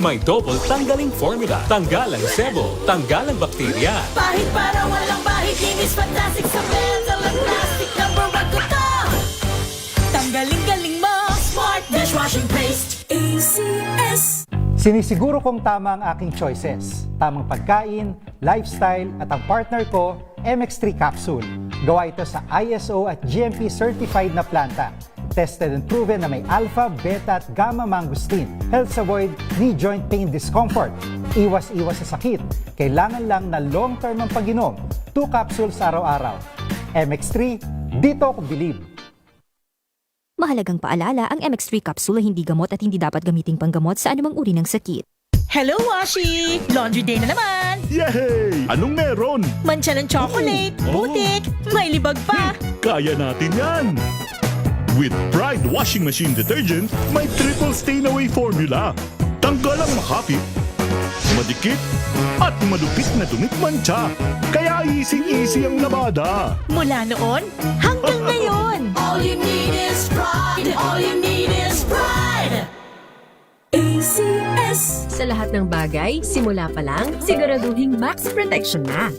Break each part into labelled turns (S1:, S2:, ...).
S1: may double tanggaling formula. Tanggal ang sebo, tanggal ang bakterya.
S2: Bahid para walang bahid, linis fantastic sa metal at plastic. Number 1 ko to. Tanggaling-galing mo, Smart Dishwashing Paste. ACS.
S3: Sinisiguro kong tama ang aking choices. Tamang pagkain, lifestyle, at ang partner ko, MX3 Capsule. Gawa ito sa ISO at GMP certified na planta. Tested and proven na may alpha, beta at gamma mangosteen. Helps avoid knee joint pain discomfort. Iwas-iwas sa sakit. Kailangan lang na long-term ang pag-inom. 2 capsules araw-araw. MX3, dito ako believe.
S4: Mahalagang paalala, ang MX3 capsule ay hindi gamot at hindi dapat gamiting panggamot sa anumang uri ng sakit.
S2: Hello, Washi! Laundry day na naman!
S5: Yay! Anong meron?
S2: Mancha ng chocolate, putik, may libag pa.
S5: Kaya natin yan! With Pride Washing Machine Detergent, may triple stain-away formula. Tanggal ang makapit, madikit, at malupit na dumit mancha. Kaya easy-easy ang labada.
S2: Mula noon hanggang ngayon. All you need is pride. All you need is pride. ACS.
S6: Sa lahat ng bagay, simula pa lang, siguraduhing max protection na.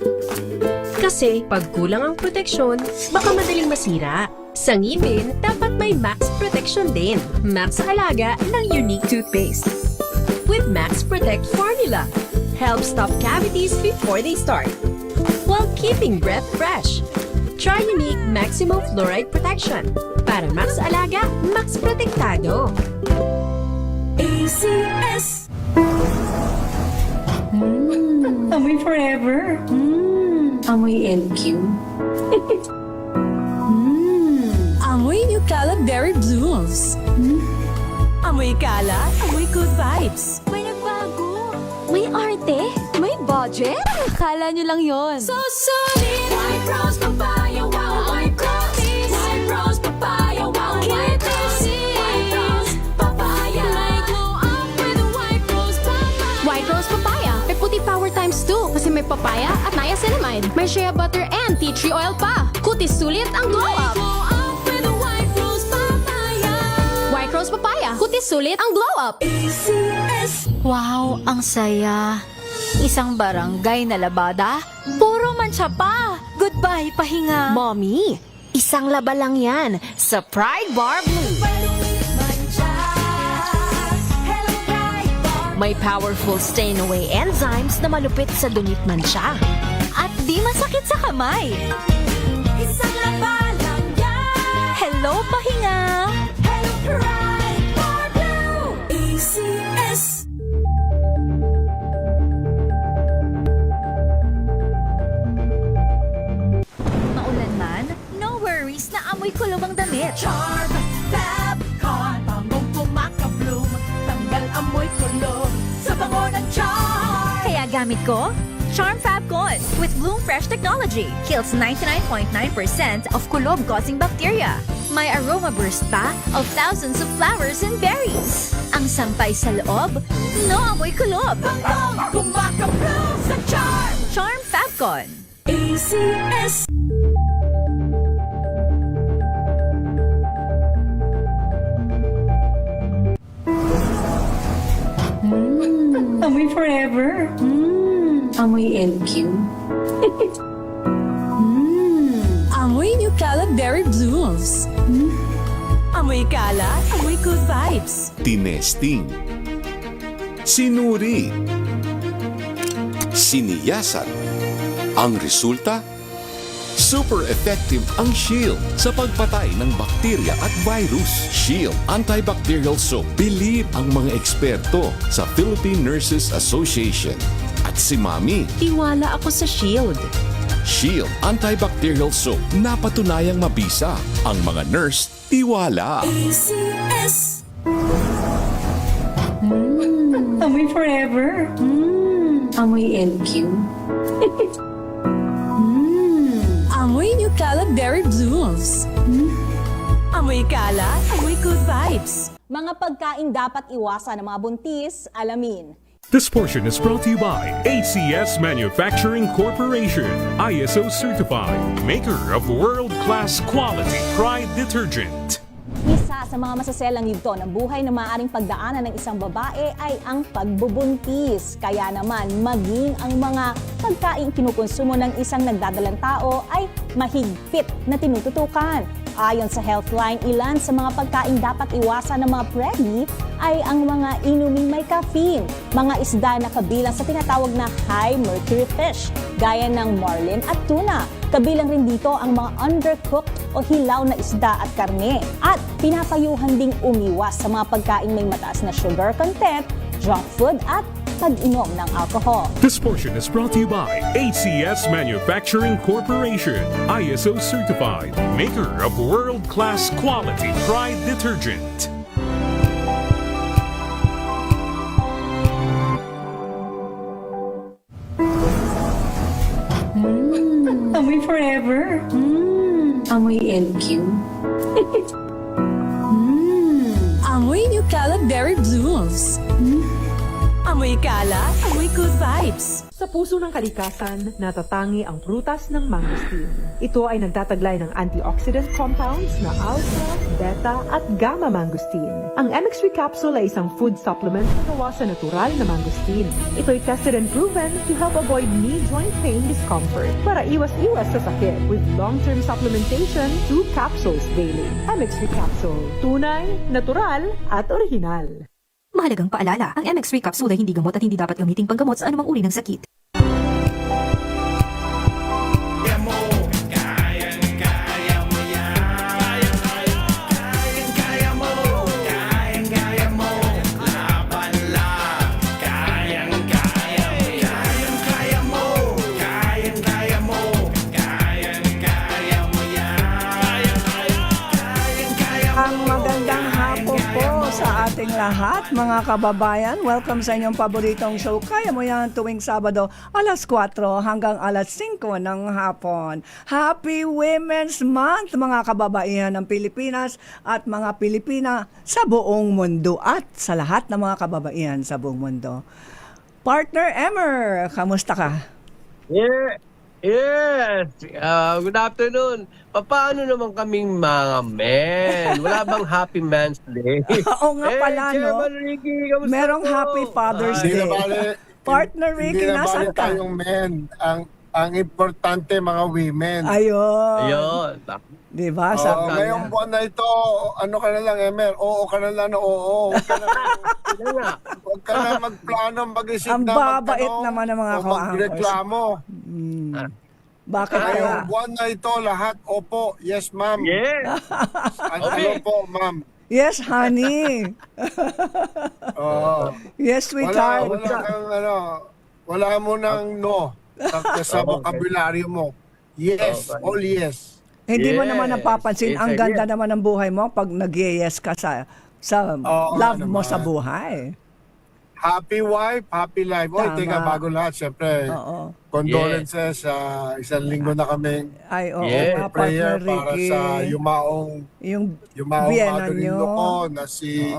S6: Kasi pag kulang ang proteksyon, baka madaling masira. Sa ngipin, dapat may max protection din. Max Alaga ng Unique Toothpaste. With Max Protect Formula, helps stop cavities before they start, while keeping breath fresh. Try Unique Maximum Fluoride Protection. Para Max Alaga, Max Protektado.
S2: ACS.
S7: Amoy forever. Amoy LQ.
S2: Amoy New Calab Berry Blooms. Amoy kala, amoy good vibes.
S4: May nagbago! May arte! May budget! Akala nyo lang yon.
S2: So solid. White Rose Papaya, wow, White Rose. White Rose Papaya, wow, White Rose. White Rose Papaya. May glow up with a White Rose Papaya.
S8: White Rose Papaya. May puti power times 2 kasi may papaya at niacinamide. May shea butter and tea tree oil pa. Kutis sulit ang glow
S2: May
S8: up.
S2: glow up with a White Rose Papaya.
S8: White Rose Papaya. Kutis sulit ang glow up.
S2: ACS.
S9: Wow, ang saya. Isang barangay na labada, puro mancha pa. Goodbye, pahinga.
S6: Mommy, isang laba lang yan sa Pride Bar Blue. May powerful stain-away enzymes na malupit sa dunit mancha.
S9: At di masakit sa kamay.
S2: Isang laba lang yan.
S9: Hello, pahinga.
S2: Hello, Pride Bar Blue. ACS.
S9: Maulan man, no worries na amoy kulong ang damit.
S2: Charm Fabcon, bangong kumakabloom. Tanggal amoy kulog sa bango ng charm.
S9: Kaya gamit ko, Charm Fabcon with Bloom Fresh Technology. Kills 99.9% of kulob-causing bacteria. May aroma burst pa of thousands of flowers and berries. Ang sampay sa loob, no amoy kulob.
S2: Bangong kumakabloom sa charm.
S9: Charm Fabcon.
S2: ACS.
S7: Amoy forever. Amoy LQ.
S2: Amoy New Calab Berry Blooms. Amoy kala, amoy good vibes.
S10: Tinesting, sinuri, siniyasan. Ang resulta? Super effective ang Shield sa pagpatay ng bakterya at virus. Shield Antibacterial Soap. Believe ang mga eksperto sa Philippine Nurses Association. At si Mami,
S6: Tiwala ako sa Shield.
S10: Shield Antibacterial Soap. Napatunayang mabisa. Ang mga nurse, tiwala.
S2: ACS.
S7: Amoy forever. Amoy LQ.
S2: Amoy New Calab Berry Blooms. Amoy kala, amoy good vibes.
S11: Mga pagkain dapat iwasan ng mga buntis, alamin.
S1: This portion is brought to you by ACS Manufacturing Corporation, ISO certified, maker of world-class quality Pride detergent.
S11: Isa Isa sa mga masaselang yugto ng buhay na maaaring pagdaanan ng isang babae ay ang pagbubuntis. Kaya naman, maging ang mga pagkain kinukonsumo ng isang nagdadalang tao ay mahigpit na tinututukan. Ayon sa Healthline, ilan sa mga pagkain dapat iwasan ng mga pregnant ay ang mga inuming may caffeine, mga isda na kabilang sa tinatawag na high mercury fish, gaya ng marlin at tuna. Kabilang rin dito ang mga undercooked o hilaw na isda at karne. At pinapayuhan ding umiwas sa mga pagkain may mataas na sugar content, junk food at pag-inom ng alcohol.
S1: This portion is brought to you by ACS Manufacturing Corporation, ISO certified, maker of world-class quality Pride detergent.
S7: Amoy forever. Amoy LQ.
S9: Amoy Nucala Berry Blooms. Amoy kala, amoy good vibes.
S12: Sa puso ng kalikasan, natatangi ang prutas ng mangosteen. Ito ay nagtataglay ng antioxidant compounds na alpha, beta at gamma mangosteen. Ang MX3 capsule ay isang food supplement na gawa sa natural na mangosteen. Ito ay tested and proven to help avoid knee joint pain discomfort para iwas-iwas sa sakit with long-term supplementation 2 capsules daily. MX3 capsule, tunay, natural at original.
S4: Mahalagang paalala, ang MX3 capsule ay hindi gamot at hindi dapat gamiting panggamot sa anumang uri ng sakit.
S13: Ating lahat, mga kababayan, welcome sa inyong paboritong show. Kaya mo yan tuwing Sabado, alas 4 hanggang alas 5 ng hapon. Happy Women's Month, mga kababaihan ng Pilipinas at mga Pilipina sa buong mundo at sa lahat ng mga kababaihan sa buong mundo. Partner Emmer, kamusta ka?
S14: Yes! Good afternoon. Paano naman kaming mga men? Wala bang Happy Man's Day?
S13: Oo nga pala, no?
S14: Chairman Ricky, kamusta
S13: Merong
S14: po?
S13: Happy Father's Day. Partner Ricky, nasan ka?
S15: Tayong men. Ang importante, mga women.
S13: Ayun. Diba?
S15: Ngayong buwan na ito, ano ka na lang, Emer? Oo ka na lang na oo. Huwag ka na magplano, mag-isip
S13: Ang
S15: na
S13: babait naman ng mga
S15: magreklamo.
S13: Bakit kaya?
S15: Ngayong buwan na ito, lahat, opo, yes ma'am.
S14: Yes.
S15: Ano po, ma'am?
S13: Yes, honey. Yes, sweetheart.
S15: Wala mo nang no sa vocabulary mo. Yes, all yes.
S13: Hindi mo naman napapansin, ang ganda naman ng buhay mo pag nag-yes ka sa love mo sa buhay.
S15: Happy wife, happy life. Oy, teka, bago lahat, syempre, condolences. Isang linggo na kami.
S13: Ay, oo,
S15: prayer
S13: Partner
S15: para
S13: Ricky.
S15: sa yumaong mother-in-law ko na si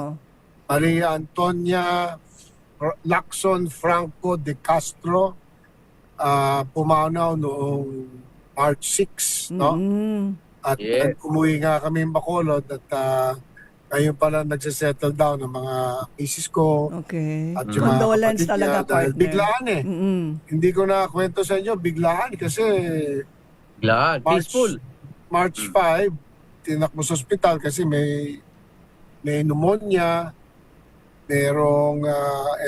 S15: Maria Antonia Lacson Franco de Castro. Pumanaw noong March 6, no? At umuwi nga kami Bacolod at ngayon pala nagsisettle down ng mga misis ko.
S13: Okay.
S15: At yung mga
S13: Condolence
S15: kapatid
S13: talaga,
S15: niya, dahil
S13: partner.
S15: biglaan eh. Hindi ko na kwento sa inyo, biglaan kasi
S14: peaceful.
S15: March 5, tinakbo sa ospital kasi may pneumonia, merong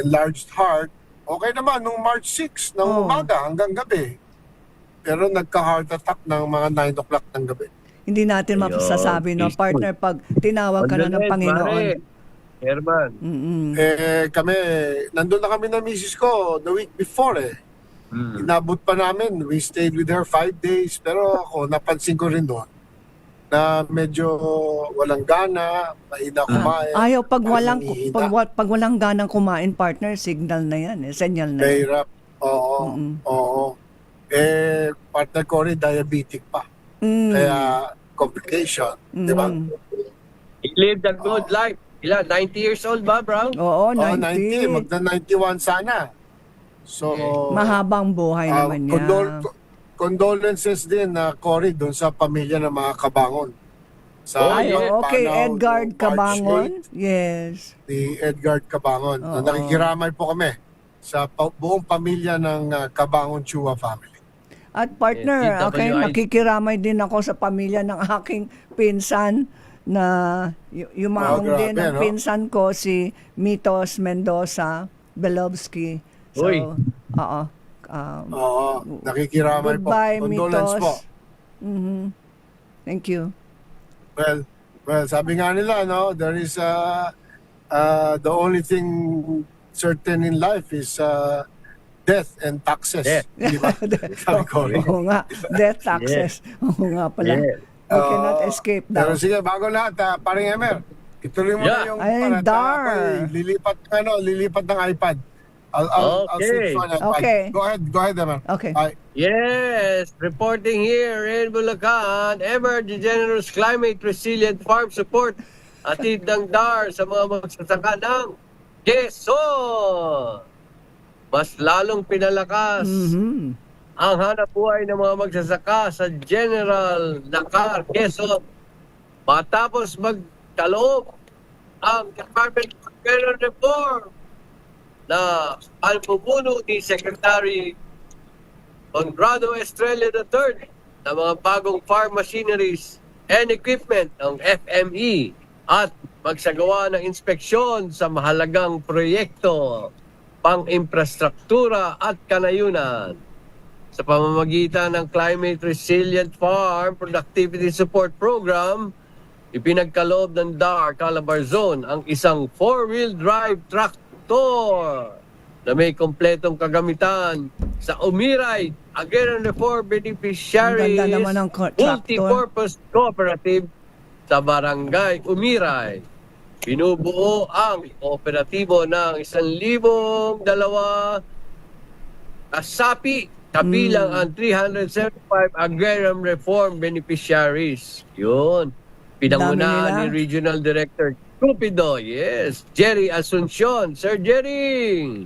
S15: enlarged heart. Okay naman, nung March 6 ng umaga hanggang gabi. Pero nagka-heart attack ng mga 9 o'clock ng gabi.
S13: Hindi natin masasabi, no, partner, pag tinawag ka na ng Panginoon.
S14: Herman.
S15: Kami, nandun na kami na misis ko the week before eh. Inabot pa namin. We stayed with her 5 days. Pero ako, napansin ko rin doon na medyo walang gana, mahina kumain.
S13: Ayaw, pag walang ganang kumain, partner, signal na yan, signal na yan.
S15: Mahirap. Oo. Partner ko rin, diabetic pa. Kaya, complication. Di ba?
S14: He lived a good life. Ilan? 90 years old ba, bro?
S13: Oo, 90.
S15: 90. Magna-91 sana. So,
S13: mahabang buhay naman niya.
S15: Condolences din na Cory doon sa pamilya ng mga Kabangon. Sa
S13: Ay, okay,
S15: panaw
S13: Edgar
S15: nung March
S13: Cabangon.
S15: 8,
S13: Yes.
S15: ni Edgar Cabangon.
S13: Oo.
S15: Nakikiramay po kami sa buong pamilya ng Cabangon Chua family.
S13: At partner,
S14: Yes,
S13: okay,
S14: DWI.
S13: nakikiramay din ako sa pamilya ng aking pinsan na yung maong
S15: grabe,
S13: din ng
S15: no?
S13: pinsan ko, si Mitos Mendoza Belovsky. So,
S14: Uy.
S13: oo.
S15: Oo, nakikiramay po.
S13: Goodbye,
S15: Condolence
S13: Mitos.
S15: po.
S13: Mhm. Thank you.
S15: Well, sabi nga nila, no, there is the only thing certain in life is death and taxes.
S14: Death.
S15: Di ba? Sabi ko.
S13: Oo nga, death taxes. Oo nga pala.
S14: Yes.
S13: We cannot escape
S15: Pero
S13: daw.
S15: sige, bago lahat, paring Emer, ituloy mo
S14: Yeah.
S15: na yung
S13: Ay,
S15: para
S13: dar.
S15: lilipat ng iPad. I'll
S14: Okay.
S15: switch on iPad.
S13: Okay.
S15: Go ahead, Emer.
S13: Okay.
S15: Bye.
S14: Yes, reporting here in Bulacan, ever the generous climate resilient farm support atid ng DAR sa mga magsasaka ng Quezon. Mas lalong pinalakas ang hanap buhay ng mga magsasaka sa General Nakar, Quezon. Matapos magkaloob ang Department of Agrarian Reform na pamumuno ni Secretary Conrado Estrella III ng mga bagong farm machineries and equipment ng FME at magsagawa ng inspeksyon sa mahalagang proyekto pang-infrastruktura at kanayunan. Sa pamamagitan ng Climate Resilient Farm Productivity Support Program, ipinagkaloob ng DAR Calabarzon ang isang 4-wheel drive tractor na may kompletong kagamitan sa Umiray Agrarian Reform Beneficiaries
S13: Ang ganda naman ng tractor.
S14: Multipurpose Cooperative sa Barangay Umiray. Binubuo ang kooperatibo ng 1,002 kasapi kabilang ang 375 Agrarian Reform Beneficiaries. Yun. Pinangunahan ni
S13: nila.
S14: Regional Director Cupido, yes, Jerry Asuncion. Sir Jerry,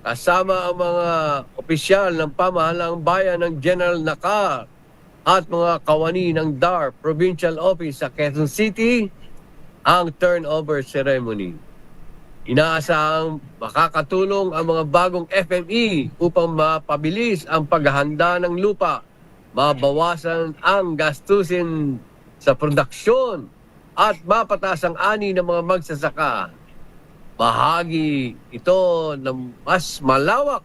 S14: kasama ang mga opisyal ng pamahalang bayan ng General Nakar at mga kawani ng DAR Provincial Office sa Quezon City ang turnover ceremony. Inaasahang makakatulong ang mga bagong FME upang mapabilis ang paghahanda ng lupa, mabawasan ang gastusin sa produksyon at mapataas ang ani ng mga magsasaka. Bahagi ito ng mas malawak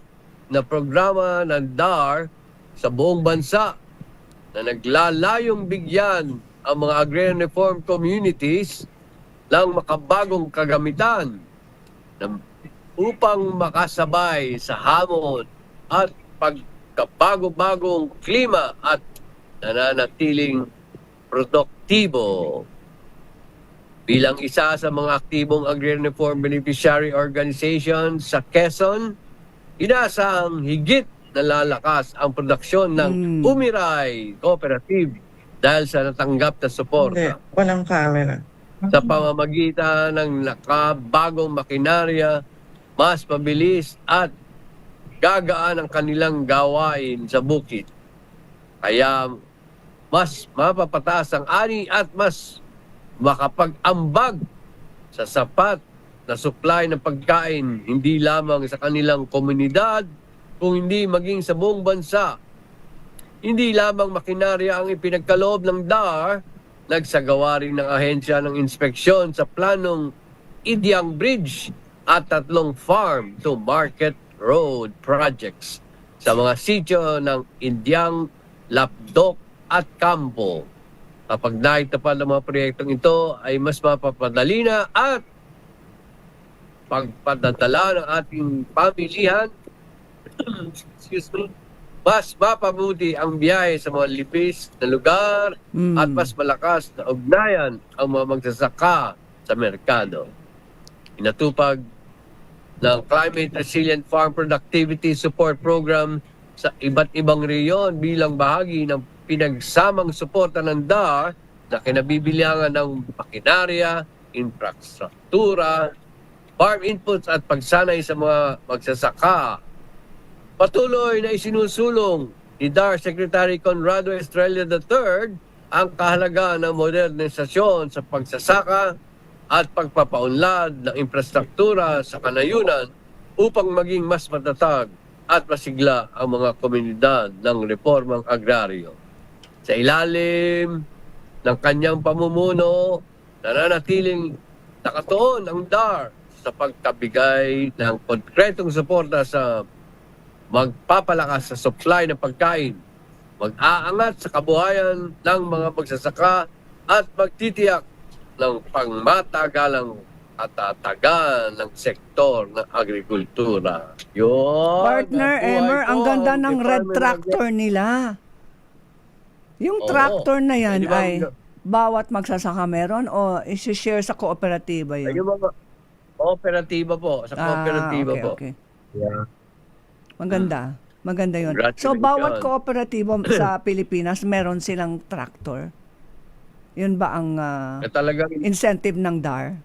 S14: na programa ng DAR sa buong bansa na naglalayong bigyan ang mga agrarian reform communities ng makabagong kagamitan upang makasabay sa hamon at pagkabago-bagong klima at nananatiling produktibo. Bilang isa sa mga aktibong agrarian reform beneficiary organization sa Quezon, inaasahang higit na lalakas ang produksyon ng Umiray Cooperative dahil sa natanggap na suporta.
S16: Walang camera.
S14: Sa pamamagitan ng nakabagong makinarya, mas mabilis at gagaan ang kanilang gawain sa bukid. Kaya mas mapapataas ang ani at mas makapag-ambag sa sapat na supply ng pagkain hindi lamang sa kanilang komunidad kung hindi maging sa buong bansa. Hindi lamang makinarya ang ipinagkaloob ng DAR, nagsagawa rin ng ahensya ng inspeksyon sa planong Idyang Bridge at 3 farm to market road projects sa mga sityo ng Idyang, Lapdok at Campo. Kapag naitapad ang mga proyektong ito ay mas mapapadali na at pagpadadala ng ating pamilihan mas mapabuti ang biyahe sa mga lipis na lugar at mas malakas na ugnayan ang mga magsasaka sa merkado. Inatupag ng Climate Resilient Farm Productivity Support Program sa iba't ibang reyon bilang bahagi ng pinagsamang suporta ng DAR na kinabibilangan ng makinarya, infrastruktura, farm inputs at pagsanay sa mga magsasaka. Patuloy na isinusulong ni DAR Secretary Conrado Estrella III ang kahalagahan ng modernisasyon sa pagsasaka at pagpapaunlad ng infrastruktura sa kanayunan upang maging mas matatag at masigla ang mga komunidad ng reformang agraryo. Sa ilalim ng kanyang pamumuno, nananatiling nakatuon ang DAR sa pagkabigay ng konkretong suporta sa magpapalakas sa supply ng pagkain, mag-aangat sa kabuhayan ng mga magsasaka at magtitiyak ng pangmatagalang katatagan ng sektor ng agrikultura. Yun.
S13: Partner Emer, ang ganda ng red tractor nila. Yung tractor na yan ay bawat magsasaka meron o isi-share sa kooperatiba yun?
S14: Yung mga kooperatiba po. Sa kooperatiba po.
S13: Okay.
S14: Yeah.
S13: Maganda. Maganda yun.
S14: Congratulations.
S13: So, bawat kooperatiba sa Pilipinas meron silang tractor. Yun ba ang incentive ng DAR?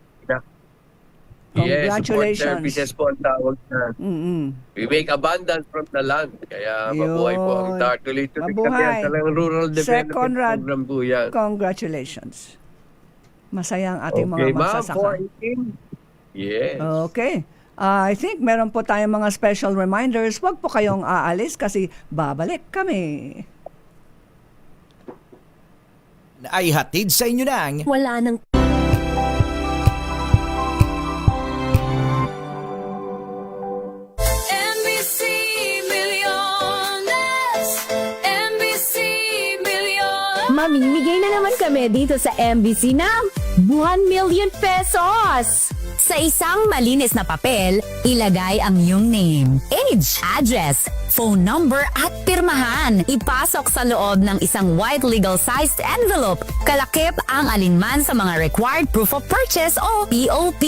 S13: Congratulations.
S14: Yes, support services po ang tawag na. We make abundance from the land. Kaya mabuhay po ang DAR. Tuloy-tuloy kami ang talagang rural development program po yan.
S13: Congratulations. Masaya ang ating mga magsasaka.
S14: Ma'am, 418. Yes.
S13: Okay. I think meron po tayong mga special reminders. Huwag po kayong aalis kasi babalik kami.
S16: Ay hatid sa inyo ng
S6: Wala nang
S2: NBC Milyones, NBC Milyones.
S8: Mamimigay na naman kami dito sa MBC ng 1 million pesos.
S9: Sa isang malinis na papel, ilagay ang iyong name, age, address, phone number at pirmahan. Ipasok sa loob ng isang white legal-sized envelope. Kalakip ang alinman sa mga required proof of purchase o POP.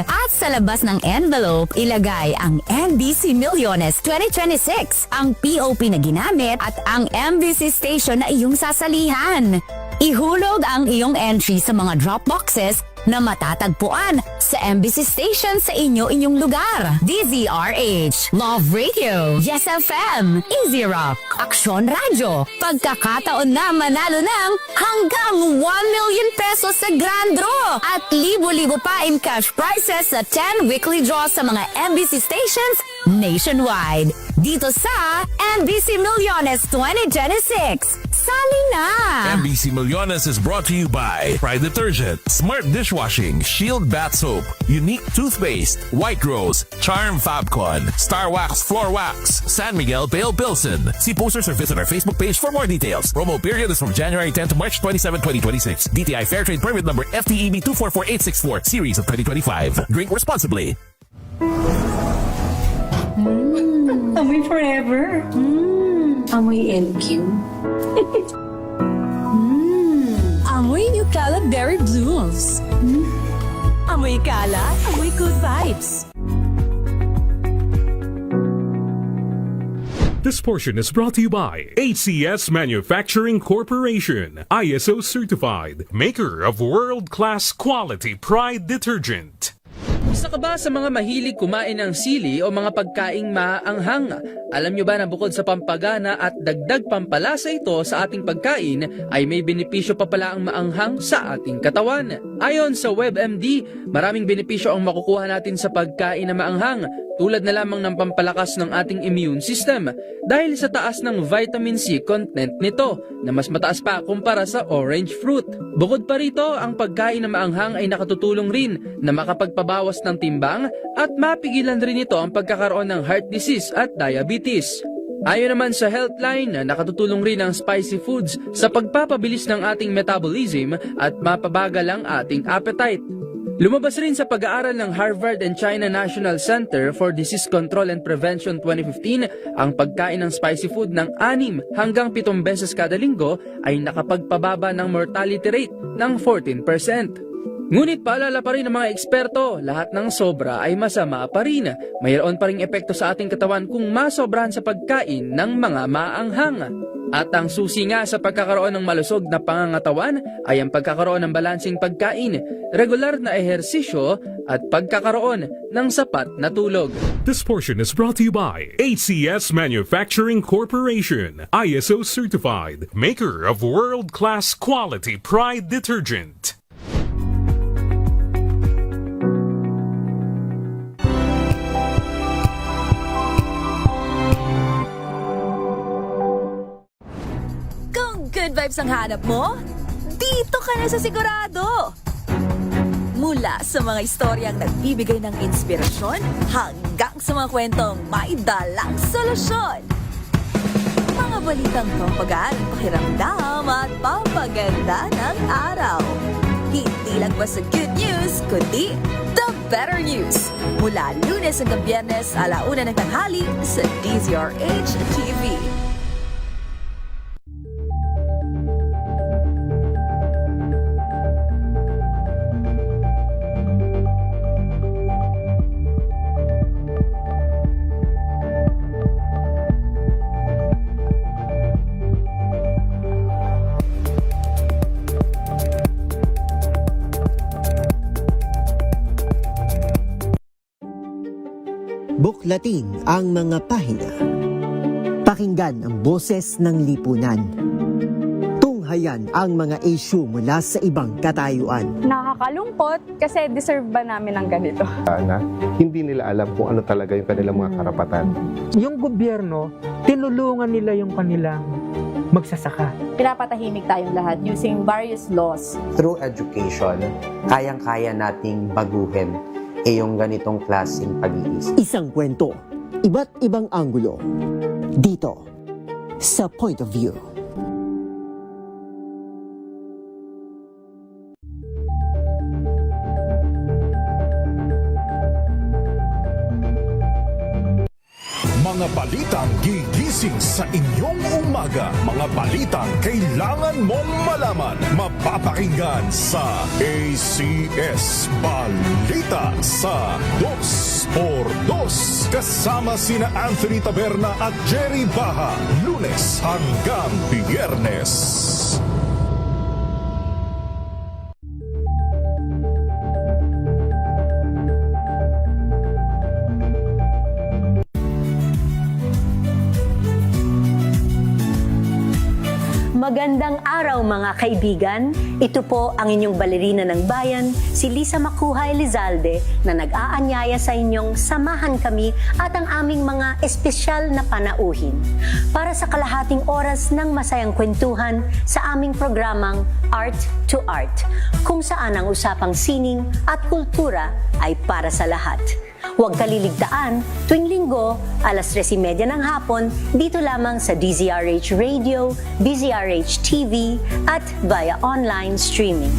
S9: At sa labas ng envelope, ilagay ang NBC Milyones 2026, ang POP na ginamit at ang MBC station na iyong sasalihan. Ihulog ang iyong entry sa mga drop boxes na matatagpuan sa MBC station sa inyong lugar. DZRH, Love Radio, Yes FM, Easy Rock, Aksyon Radio. Pagkakataon na manalo ng hanggang 1 million pesos sa Grand Draw at libo-libo pa in cash prizes sa 10 weekly draws sa mga MBC stations nationwide. Dito sa MBC Milyones 2026. Sali na!
S17: MBC Milyones is brought to you by Pride Detergent, Smart Dishwashing, Shield Bath Soap, Unique Toothpaste, White Rose, Charm Fabcon, Star Wax Floor Wax, San Miguel Pale Pilsen. See posters or visit our Facebook page for more details. Promo period is from January 10 to March 27, 2026. DTI Fair Trade Permit number FTEB 244864, series of 2025. Drink responsibly.
S7: Amoy forever. Amoy LQ.
S8: Amoy New Cala Berry Blooms. Amoy Cala, amoy good vibes.
S1: This portion is brought to you by ACS Manufacturing Corporation, ISO certified, maker of world-class quality Pride detergent.
S18: Isa ka ba sa mga mahilig kumain ng sili o mga pagkaing maaanghang? Alam nyo ba na bukod sa pampagana at dagdag pampalasa ito sa ating pagkain, ay may benepisyo pa pala ang maanghang sa ating katawan? Ayon sa WebMD, maraming benepisyo ang makukuha natin sa pagkain na maanghang, tulad na lamang ng pampalakas ng ating immune system dahil sa taas ng vitamin C content nito na mas mataas pa kumpara sa orange fruit. Bukod pa rito, ang pagkain na maanghang ay nakatutulong rin na makapagpabawas ng timbang at mapigilan rin ito ang pagkakaroon ng heart disease at diabetes. Ayon naman sa Healthline, nakatutulong rin ang spicy foods sa pagpapabilis ng ating metabolism at mapabagal ang ating appetite. Lumabas rin sa pag-aaral ng Harvard and China National Center for Disease Control and Prevention 2015, ang pagkain ng spicy food ng 6 hanggang 7 beses kada linggo ay nakapagpababa ng mortality rate ng 14%. Ngunit paalala pa rin ng mga eksperto, lahat ng sobra ay masama pa rin. Mayroon pa ring epekto sa ating katawan kung masobrahan sa pagkain ng mga maanghang. At ang susi nga sa pagkakaroon ng malusog na pangangatawan ay ang pagkakaroon ng balansing pagkain, regular na ehersisyo at pagkakaroon ng sapat na tulog.
S1: This portion is brought to you by ACS Manufacturing Corporation, ISO certified, maker of world-class quality Pride detergent.
S9: Kung good vibes ang hanap mo, dito ka na sa sigurado! Mula sa mga istoryang nagbibigay ng inspirasyon hanggang sa mga kwentong may dalang solusyon. Mga balitang pampagaan ang pakiramdam at pampaganda ng araw. Hindi lang ba sa good news, kundi the better news. Mula Lunes hanggang Biyernes, 1:00 ng tanghali sa DZRH TV.
S19: Buklatin ang mga pahina. Pakinggan ang boses ng lipunan. Tunghayan ang mga issue mula sa ibang katayuan.
S20: Nakakalungkot kasi deserve ba namin ng ganito?
S21: Na hindi nila alam kung ano talaga yung kanilang mga karapatan.
S22: Yung gobyerno, tinulungan nila yung kanilang magsasaka.
S20: Pinapatahimik tayong lahat using various laws.
S23: Through education, kayang-kaya nating baguhin yung ganitong klaseng pag-iisip.
S19: Isang kwento, iba't ibang anggulo. Dito, sa Point of View.
S24: Mga balitang gigising sa inyong umaga. Mga balitang kailangan mong malaman. Mapapakinggan sa ACS Balita sa 2x2. Kasama sina Anthony Taberna at Jerry Baha. Lunes hanggang Biyernes.
S25: Magandang araw mga kaibigan. Ito po ang inyong balerina ng bayan, si Lisa Macuha Elizalde, na nag-aanyaya sa inyong samahan kami at ang aming mga espesyal na panauhin para sa kalahating oras ng masayang kwentuhan sa aming programang Art to Art, kung saan ang usapang sining at kultura ay para sa lahat. Huwag kaliligtaan, tuwing linggo, 3:30 ng hapon, dito lamang sa DZRH Radio, DZRH TV, at via online streaming.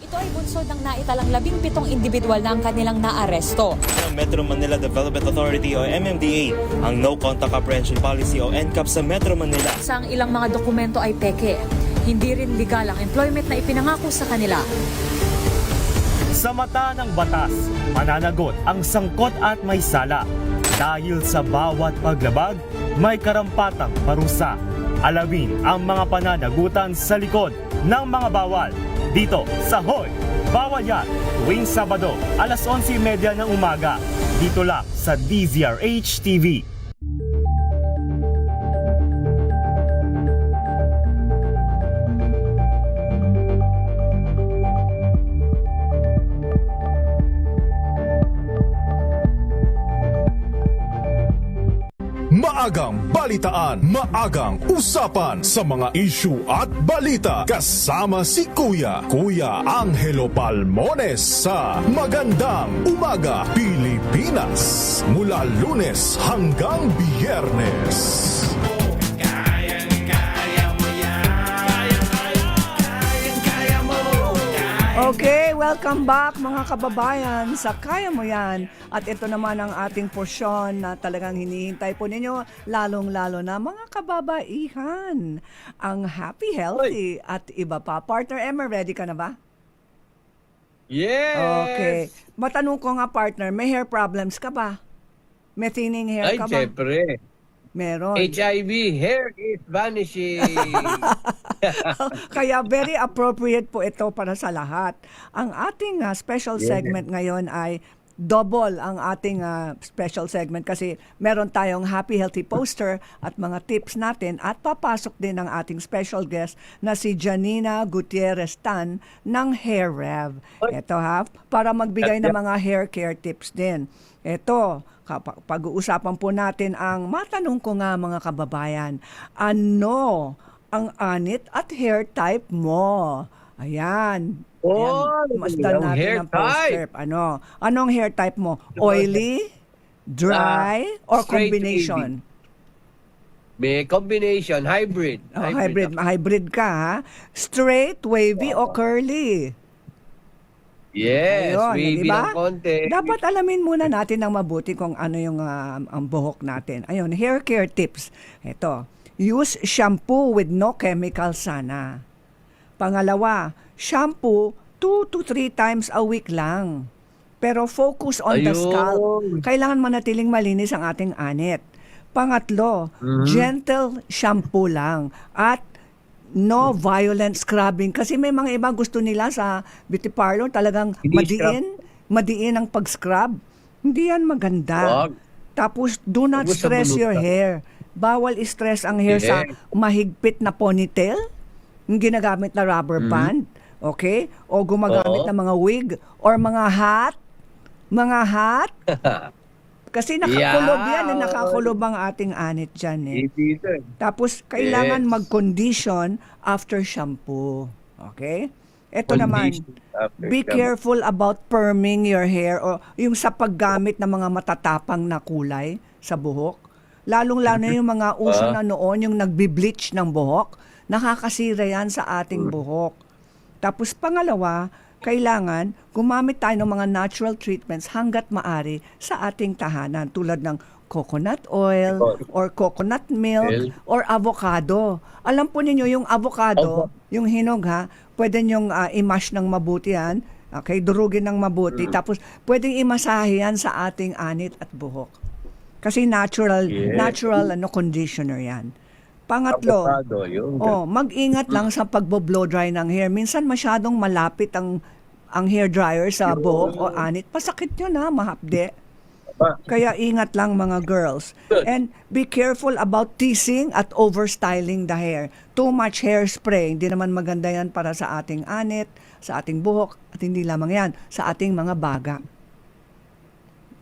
S26: Ito ay bunsod ng naitalang 17 individual na ang kanilang naaresto.
S27: Ng Metro Manila Development Authority o MMDA ang No Contact Apprehension Policy o NCAP sa Metro Manila.
S26: Sa ang ilang mga dokumento ay peke. Hindi rin legal ang employment na ipinangako sa kanila.
S28: Sa mata ng batas, mananagot ang sangkot at may sala. Dahil sa bawat paglabag, may karampatang parusa. Alamin ang mga pananagutan sa likod ng mga bawal. Dito sa Hoy! Bawal Yan! Tuwing Sabado, 11:30 ng umaga. Dito lang sa DZRH TV.
S24: Maagang balitaan, maagang usapan sa mga issue at balita. Kasama si Kuya Angelo Palmones sa Magandang Umaga Pilipinas. Mula Lunes hanggang Biyernes.
S13: Okay, welcome back mga kababayan sa Kaya Mo Yan. At ito naman ang ating porsyon na talagang hinihintay po ninyo, lalong-lalo na mga kababaihan. Ang happy, healthy at iba pa. Partner Emmer, ready ka na ba?
S3: Yes!
S13: Okay. Matanong ko nga, partner, may hair problems ka ba? May thinning hair
S3: Ay,
S13: ka ba?
S3: syempre.
S13: Meron.
S3: HIV, hair is vanishing.
S13: Kaya very appropriate po ito para sa lahat. Ang ating special segment ngayon ay double ang ating special segment kasi meron tayong happy healthy poster at mga tips natin at papasok din ang ating special guest na si Janina Gutierrez Tan ng Hair Rev. Ito para magbigay ng mga hair care tips din. Ito, pag-uusapan po natin ang matanong ko nga mga kababayan, ano ang anit at hair type mo? Ayan. Masdan natin ang poster. Anong hair type mo? Oily, dry, or combination?
S3: May combination, hybrid.
S13: Hybrid ka, ha? Straight, wavy, o curly?
S3: Yes,
S13: Ayun,
S3: wavy
S13: diba?
S3: ng konti.
S13: Dapat alamin muna natin ng mabuti kung ano yung ang buhok natin. Ayun, hair care tips. Ito, use shampoo with no chemical sana. Pangalawa, shampoo 2 to 3 times a week lang. Pero focus on the scalp. Kailangan manatiling malinis ang ating anit. Pangatlo, gentle shampoo lang. At no violent scrubbing. Kasi may mga iba gusto nila sa beauty parlor talagang madiin ang pag-scrub. Hindi yan maganda. Tapos, do not stress your hair. Bawal i-stress ang hair sa mahigpit na ponytail, yung ginagamit na rubber band, okay? O gumagamit ng mga wig or mga hat. Mga hat. Kasi nakakulob yan, nakakulob ang ating anit dyan. Tapos, kailangan mag-condition after shampoo. Okay? Ito naman, be careful about perming your hair o yung sa paggamit ng mga matatapang na kulay sa buhok. Lalong-lalo yung mga uso na noon, yung nagbi-bleach ng buhok, nakakasira yan sa ating buhok. Tapos pangalawa, kailangan gumamit tayo ng mga natural treatments hanggat maari sa ating tahanan tulad ng coconut oil or coconut milk or avocado. Alam po ninyo yung avocado, yung hinog pwede nyong i-mash ng mabuti yan, okay, durugin ng mabuti, tapos pwedeng imasahe yan sa ating anit at buhok. Kasi natural conditioner yan. Pangatlo, mag-ingat lang sa pagbo-blow dry ng hair. Minsan masyadong malapit ang hair dryer sa buhok o anit. Pasakit yun mahapde. Kaya ingat lang mga girls. And be careful about teasing at overstyling the hair. Too much hairspray, hindi naman maganda yan para sa ating anit, sa ating buhok, at hindi lamang yan, sa ating mga baga.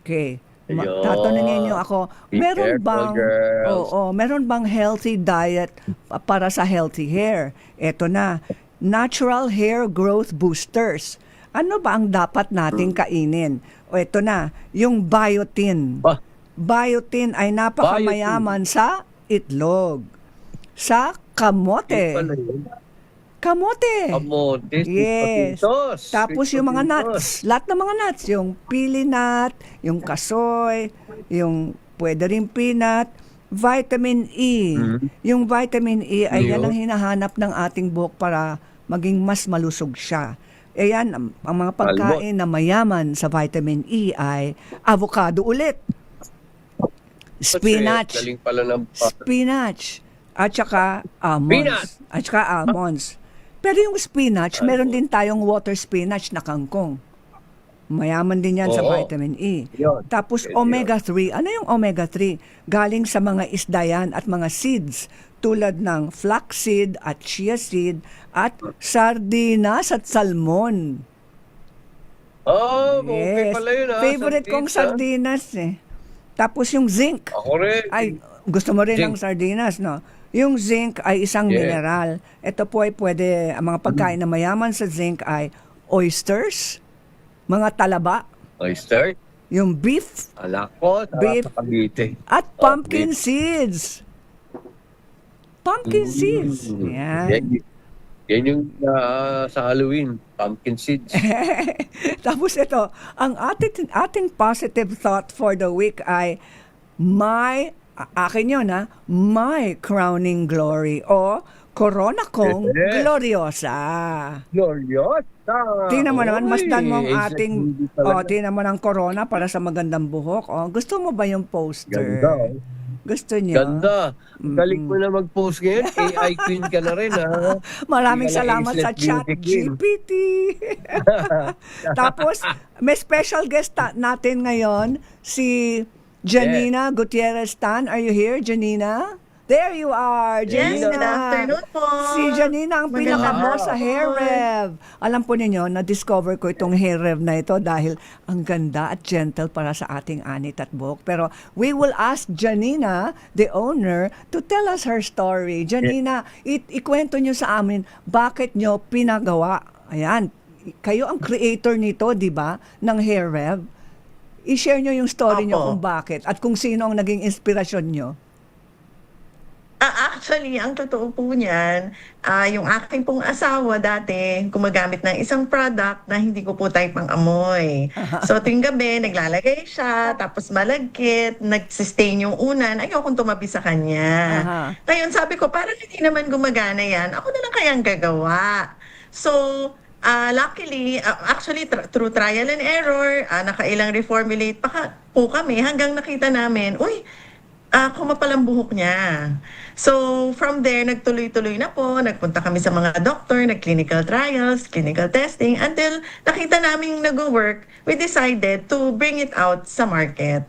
S13: Okay. Tatanungin niyo ako, meron bang healthy diet para sa healthy hair? Ito na, natural hair growth boosters. Ano ba ang dapat nating kainin? O ito na, yung biotin. Biotin ay napakamayaman sa itlog, sa kamote. Kamote. Yes. Tapos yung mga nuts. Lahat ng mga nuts. Yung pili nut, yung kasoy, yung pwede rin peanut, vitamin E. Yung vitamin E ay yan ang hinahanap ng ating buhok para maging mas malusog siya. Ayan, ang mga pagkain na mayaman sa vitamin E ay avocado ulit. Spinach. At saka almonds. Pero yung spinach, meron din tayong water spinach na kangkong. Mayaman din yan sa vitamin E. Tapos omega-3. Ano yung omega-3? Galing sa mga isda yan at mga seeds tulad ng flaxseed at chia seed at sardinas at salmon.
S3: Okay pala yun.
S13: Favorite kong sardinas Tapos yung zinc.
S3: Ako rin.
S13: Ay, gusto mo rin ng sardinas, no? Yung zinc ay isang mineral. Ito po ay pwede, ang mga pagkain na mayaman sa zinc ay oysters, mga talaba.
S3: Oyster?
S13: Yung beef.
S3: Beef.
S13: At pumpkin seeds. Pumpkin seeds. Yan.
S3: Yan yung sa Halloween, pumpkin seeds.
S13: Tapos ito, ang ating positive thought for the week ay akin yun my crowning glory o Corona Kong
S3: Yes.
S13: Gloriosa.
S3: Gloriosa.
S13: Tingnan mo naman, masdan mo ang
S3: Oy,
S13: ating,
S3: hindi talaga.
S13: tingnan mo ng Corona para sa magandang buhok. Gusto mo ba yung poster?
S3: Ganda. Oh.
S13: Gusto niyo?
S3: Ganda. Galing mo na mag-post ngayon. AI queen ka na rin, ha?
S13: Maraming
S3: Hindi ka na
S13: salamat sa
S3: Ageless
S13: chat
S3: Beauty Queen.
S13: GPT. Tapos, may special guest natin ngayon, si Janina Gutierrez Tan. Are you here, Janina? There you are, Janina.
S4: Yes, good afternoon po.
S13: Si Janina ang pinaka-boss sa Hair Rev. Alam po ninyo, na-discover ko itong Hair Rev na ito dahil ang ganda at gentle para sa ating anit at buhok. Pero we will ask Janina, the owner, to tell us her story. Janina, ikwento nyo sa amin, bakit nyo pinagawa? Ayan, kayo ang creator nito, di ba, ng Hair Rev. I-share nyo yung story nyo kung bakit at kung sino ang naging inspirasyon nyo.
S4: Actually, ang totoo po niyan, yung aking pong asawa dati, gumagamit ng isang product na hindi ko po type ang amoy. So, tuwing gabi, naglalagay siya, tapos malagkit, nag-sustain yung unan, ayokong tumabi sa kanya. Ngayon, sabi ko, parang hindi naman gumagana yan, ako na lang kayang gagawa. So, luckily, actually, through trial and error, nakailang reformulate pa po kami hanggang nakita namin, uy, kumapal ang buhok niya. So, from there, nagtuloy-tuloy na po. Nagpunta kami sa mga doctor, nag-clinical trials, clinical testing, until nakita namin nag-work, we decided to bring it out sa market.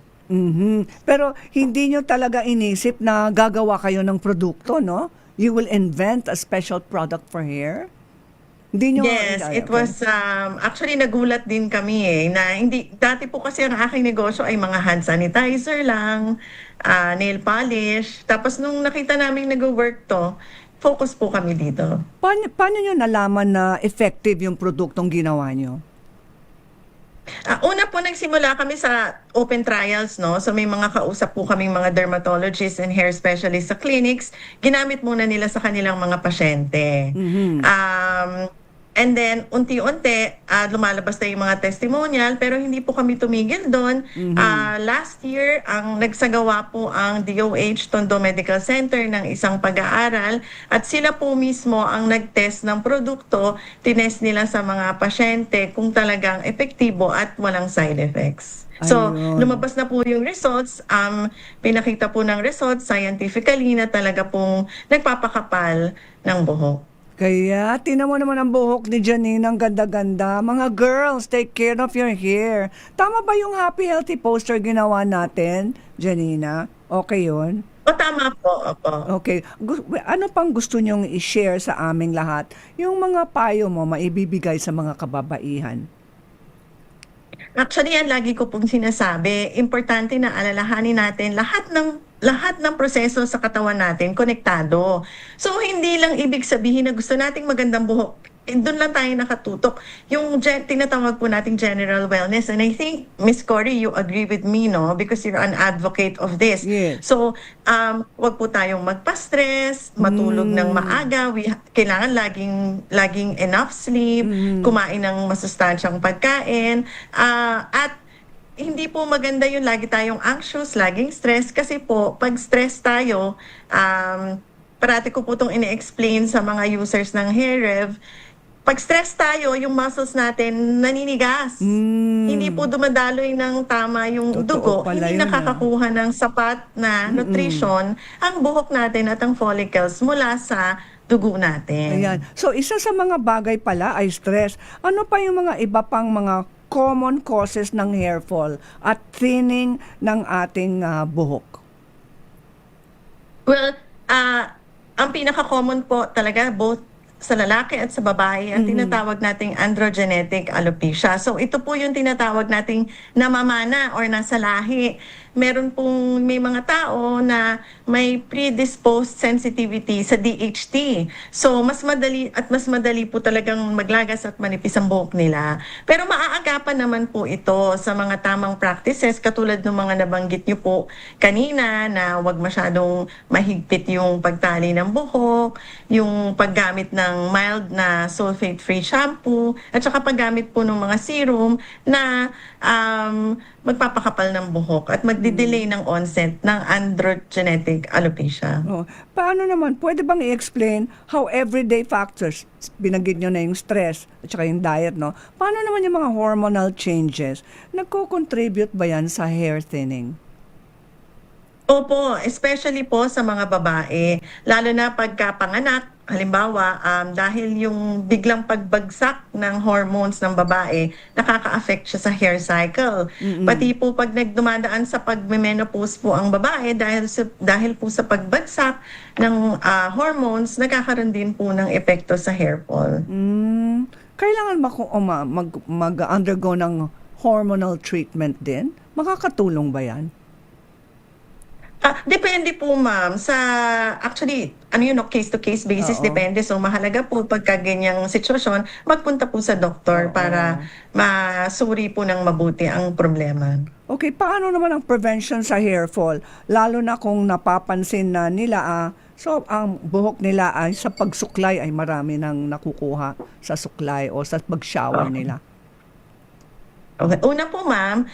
S13: Pero hindi nyo talaga inisip na gagawa kayo ng produkto, no? You will invent a special product for hair? Hindi nyo,
S4: Yes, it was, actually nagulat din kami na hindi, dati po kasi ang aking negosyo ay mga hand sanitizer lang, nail polish, tapos nung nakita namin nag-work to, focus po kami dito.
S13: Paano nyo nalaman na effective yung produktong ginawa nyo?
S4: Una po, nagsimula kami sa open trials, no? So may mga kausap po kaming mga dermatologists and hair specialists sa clinics. Ginamit muna nila sa kanilang mga pasyente. And then, unti-unti, lumalabas na yung mga testimonial, pero hindi po kami tumigil doon. Last year, ang nagsagawa po ang DOH Tondo Medical Center ng isang pag-aaral at sila po mismo ang nag-test ng produkto, tinest nila sa mga pasyente kung talagang epektibo at walang side effects. So, lumabas na po yung results, pinakita po ng results scientifically na talaga pong nagpapakapal ng buhok.
S13: Kaya, tinan mo naman ang buhok ni Janina, ang ganda-ganda. Mga girls, take care of your hair. Tama ba yung Happy Healthy poster ginawa natin, Janina? Okay yun?
S4: Tama po.
S13: Okay. Ano pang gusto nyong i-share sa aming lahat? Yung mga payo mo, maibibigay sa mga kababaihan.
S4: Actually, yan lagi ko pong sinasabi, importante na alalahanin natin lahat ng proseso sa katawan natin konektado. So, hindi lang ibig sabihin na gusto nating magandang buhok. Doon lang tayo nakatutok. Yung tinatawag po nating general wellness. And I think, Miss Cory, you agree with me, no? Because you're an advocate of this.
S13: Yes.
S4: So, wag po tayong magpa-stress, matulog ng maaga. Kailangan laging enough sleep, kumain ng masustansyang pagkain, at hindi po maganda yung lagi tayong anxious, laging stress. Kasi po, pag stress tayo, parati ko po itong ini-explain sa mga users ng Hair Rev, pag stress tayo, yung muscles natin naninigas. Hindi po dumadaloy ng tama yung dugo. Hindi nakakakuha ng sapat na nutrition ang buhok natin at ang follicles mula sa dugo natin.
S13: Ayan. So, isa sa mga bagay pala ay stress. Ano pa yung mga iba pang mga common causes ng hair fall at thinning ng ating buhok?
S4: Well, ang pinaka-common po talaga both sa lalaki at sa babae ang tinatawag nating androgenetic alopecia. So ito po yung tinatawag nating namamana or nasa lahi. May mga tao na may predisposed sensitivity sa DHT. So mas madali po talagang maglagas at manipis ang buhok nila. Pero maaagapan naman po ito sa mga tamang practices katulad ng mga nabanggit niyo po kanina na wag masyadong mahigpit yung pagtali ng buhok, yung paggamit ng mild na sulfate-free shampoo, at saka paggamit po ng mga serum na magpapakapal ng buhok at magdi-delay ng onset ng androgenetic alopecia.
S13: Oh, paano naman, pwede bang i-explain how everyday factors, binanggit nyo na yung stress at saka yung diet, no? Paano naman yung mga hormonal changes? Nagko-contribute ba yan sa hair thinning?
S4: Opo, especially po sa mga babae, lalo na pagkapanganak, halimbawa, dahil yung biglang pagbagsak ng hormones ng babae, nakaka-affect siya sa hair cycle. Pati po pag nagdumadaan sa pagme-menopause po ang babae, dahil po sa pagbagsak ng hormones, nakakaroon din po ng epekto sa hair fall.
S13: Kailangan ba mag-undergo ng hormonal treatment din? Makakatulong ba yan?
S4: Depende po, ma'am. Actually, case-to-case basis, depende. So, mahalaga po pagka ganyang sitwasyon, magpunta po sa doktor para masuri po ng mabuti ang problema.
S13: Okay, paano naman ang prevention sa hair fall? Lalo na kung napapansin na nila, so ang buhok nila ay sa pagsuklay ay marami nang nakukuha sa suklay o sa pag-shower nila.
S4: Okay. Una po, ma'am,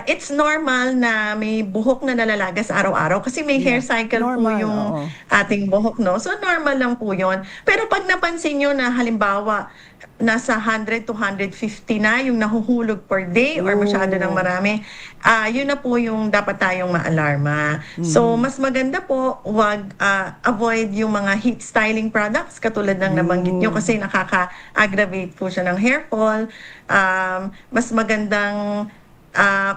S4: it's normal na may buhok na nalalagas araw-araw kasi may hair cycle normal, po yung ating buhok, no? So, normal lang po yun. Pero pag napansin nyo na halimbawa, nasa 100 to 150 na yung nahuhulog per day or masyado ng marami, yun na po yung dapat tayong maalarma. So, mas maganda po, avoid yung mga heat styling products katulad ng nabanggit nyo kasi nakaka-aggravate po siya ng hair fall. Mas magandang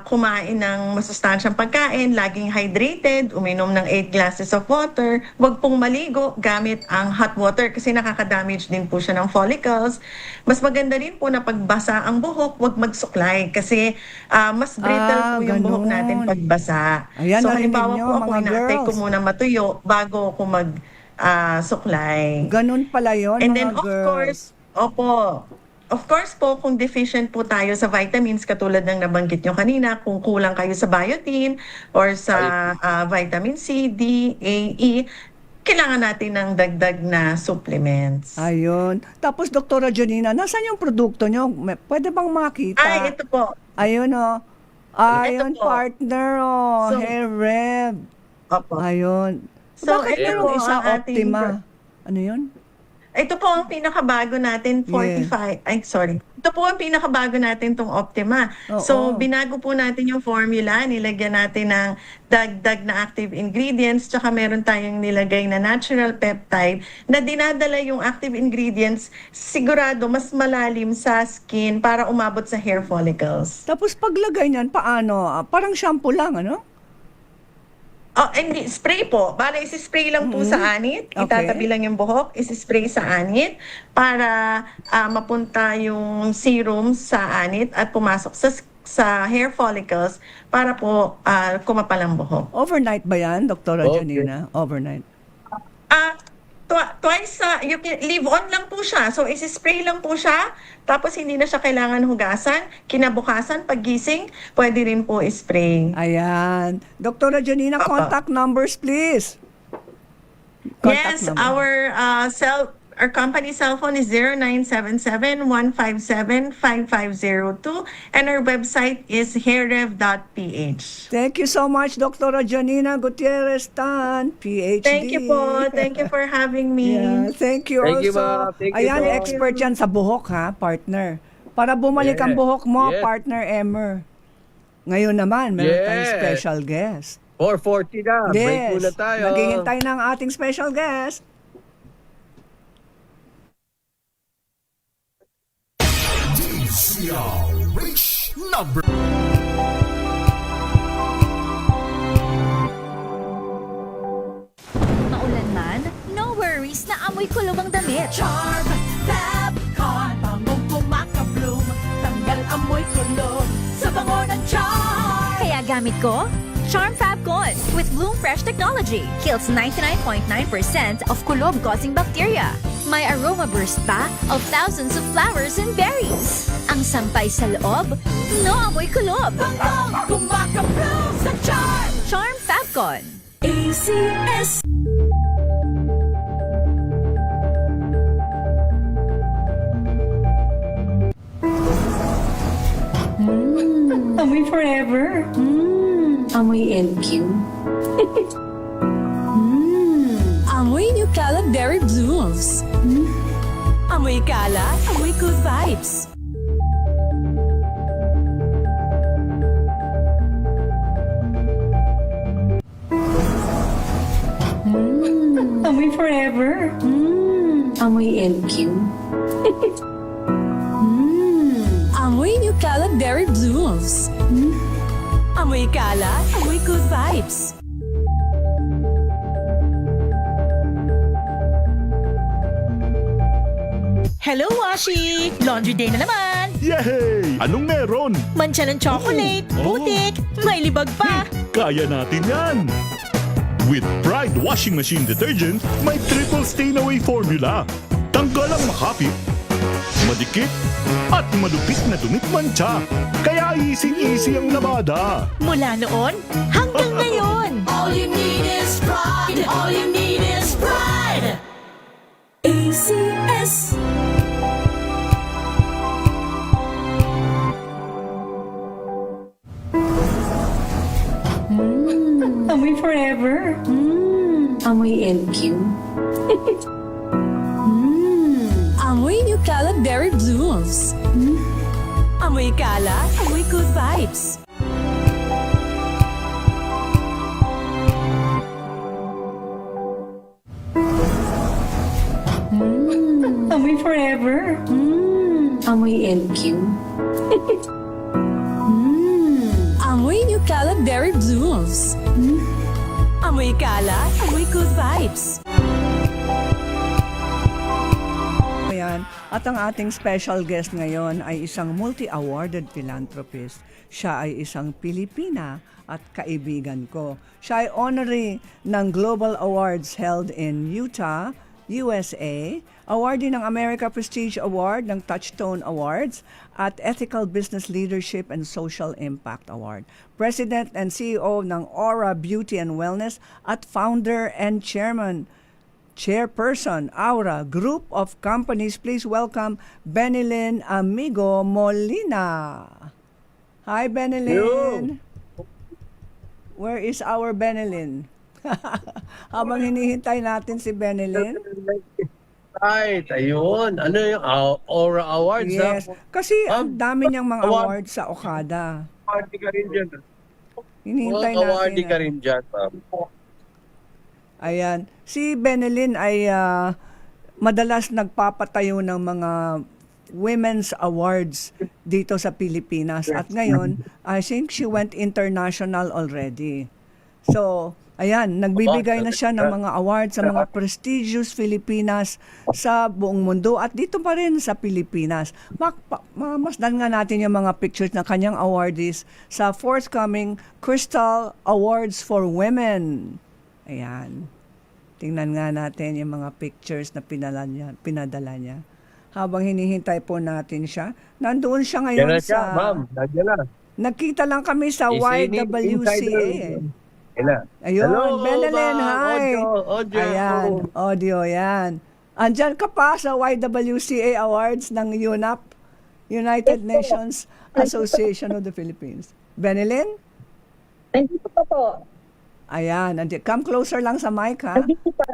S4: kumain ng masustansyang pagkain, laging hydrated, uminom ng 8 glasses of water, huwag pong maligo gamit ang hot water kasi nakaka-damage din po siya ng follicles. Mas maganda rin po na pagbasa ang buhok, huwag magsuklay kasi mas brittle po yung buhok natin pagbasa.
S13: Ayan,
S4: so halimbawa po ako, inaantay ko
S13: girls.
S4: muna matuyo bago ako suklay.
S13: Ganun pala yun,
S4: And
S13: mga
S4: then,
S13: girls.
S4: Of course po, kung deficient po tayo sa vitamins, katulad ng nabanggit nyo kanina, kung kulang kayo sa biotin or sa vitamin C, D, A, E, kailangan natin ng dagdag na supplements.
S13: Ayun. Tapos, Dr. Janina, nasaan yung produkto nyo? Pwede bang makita?
S4: Ito po.
S13: Ayun, Ayun,
S4: Ito po.
S13: partner,
S4: So,
S13: Hair Rev.
S4: Opo.
S13: Ayun.
S4: So,
S13: Bakit
S4: ito
S13: merong
S4: po
S13: isa
S4: ang ating
S13: Optima? Ano yun?
S4: Ito po ang pinakabago natin, 45. Ito po ang pinakabago natin, tong Optima. So, binago po natin yung formula. Nilagyan natin ng dagdag na active ingredients. Tsaka meron tayong nilagay na natural peptide na dinadala yung active ingredients sigurado mas malalim sa skin para umabot sa hair follicles.
S13: Tapos paglagay niyan, paano? Parang shampoo lang, ano?
S4: Hindi, spray po. Bale, isi-spray lang po sa anit.
S13: Okay.
S4: Itatabi lang yung buhok, isi-spray sa anit para mapunta yung serum sa anit at pumasok sa hair follicles para po kumapal ang buhok.
S13: Overnight ba yan, Dr. Janina? Overnight.
S4: Twice, you can leave on lang po siya. So, isi-spray lang po siya. Tapos, hindi na siya kailangan hugasan. Kinabukasan, paggising, pwede rin po ispray.
S13: Ayan. Dr. Janina, contact numbers, please.
S4: Yes, our company cell phone is 0977-157-5502 and our website is hairrev.ph.
S13: Thank you so much, Dr. Janina Gutierrez Tan, PhD.
S4: Thank you po. Thank you for having me.
S13: Yeah, thank you
S3: Thank you,
S13: also.
S3: ma'am. Thank you,
S13: Ayan,
S3: ma'am.
S13: expert yan sa buhok, ha, partner. Para bumalik ang buhok mo,
S3: Yes.
S13: partner Emmer. Ngayon naman, meron tayong
S3: Yes.
S13: special guest.
S3: 4:40 na. Break muna tayo.
S13: Naghihintay ng ating special guest.
S24: DZRH number.
S9: Maulan man, no worries na amoy kulob ang damit.
S2: Charm Fabcon, bangong kumakabloom, tanggal amoy kulob sa bango ng charm.
S9: Kaya gamit ko, Charm Fabcon with Bloom Fresh technology. Kills 99.9% of kulob-causing bacteria. May aroma burst pa of thousands of flowers and berries. Ang sampay sa loob, no amoy kulob.
S2: Bangong kumakabloom sa charm.
S9: Charm Fabcon.
S2: ACS.
S7: Amoy forever. Amoy LQ.
S26: Amoy New Caleb Berry Blooms. Amoy kala, amoy good vibes.
S7: Amoy forever. Amoy LQ.
S26: Amoy New Caleb Berry Blooms. Amoy kala, amoy good vibes.
S5: Hello, Washi! Laundry day na naman!
S6: Yay! Anong meron?
S5: Mancha ng chocolate, putik, may libag pa!
S6: Kaya natin yan! With Pride Washing Machine Detergent, may triple stain-away formula. Tanggal ang makapit, madikit, at malupit na dumit mancha. Kaya easy-easy ang labada.
S5: Mula noon hanggang ngayon!
S2: All you need is pride. All you need is pride. ACS.
S7: Amoy forever. Amoy LQ.
S26: Amoy New Caleb Berry Blooms. Amoy kala, amoy good vibes.
S7: Amoy forever. Amoy LQ.
S26: Amoy New Caleb Berry Blooms. Amoy kala, amoy good vibes.
S13: Ayan. At ang ating special guest ngayon ay isang multi-awarded philanthropist. Siya ay isang Pilipina at kaibigan ko. Siya ay honoree ng Global Awards held in Utah, USA, awardee ng America Prestige Award ng Touchstone Awards at Ethical Business Leadership and Social Impact Award. President and CEO ng Aura Beauty and Wellness at founder and chairperson, Aura Group of Companies. Please welcome Benilyn Amigo Molina. Hi, Benilyn. Where is our Benilyn? Habang hinihintay natin si Benilyn.
S3: Right, ayun. Ano yung Aura Awards?
S13: Yes. Kasi ang dami niyang mga awards sa Okada.
S3: Awardee ka rin dyan.
S13: Hinihintay natin.
S3: Awardee ka rin dyan, ma'am.
S13: Ayan. Si Benilyn ay madalas nagpapatayo ng mga women's awards dito sa Pilipinas. At ngayon, I think she went international already. So, ayan, nagbibigay na siya ng mga awards sa mga prestigious Filipinas sa buong mundo at dito pa rin sa Pilipinas. Masdan nga natin yung mga pictures ng kanyang awardees sa forthcoming Crystal Awards for Women. Ayan. Tingnan nga natin yung mga pictures na pinadala niya. Habang hinihintay po natin siya, nandoon siya ngayon sa...
S3: Ma'am, nandiyan na.
S13: Nagkita lang kami sa YWCA. Ayun, hello, Benilyn, hi.
S3: Audio.
S13: Ayan, audio yan. Andyan ka pa sa YWCA Awards ng UNAP, United Nations Association of the Philippines. Benilyn?
S10: Nandito pa po.
S13: Ayan, come closer lang sa mic, ha? Nandito pa.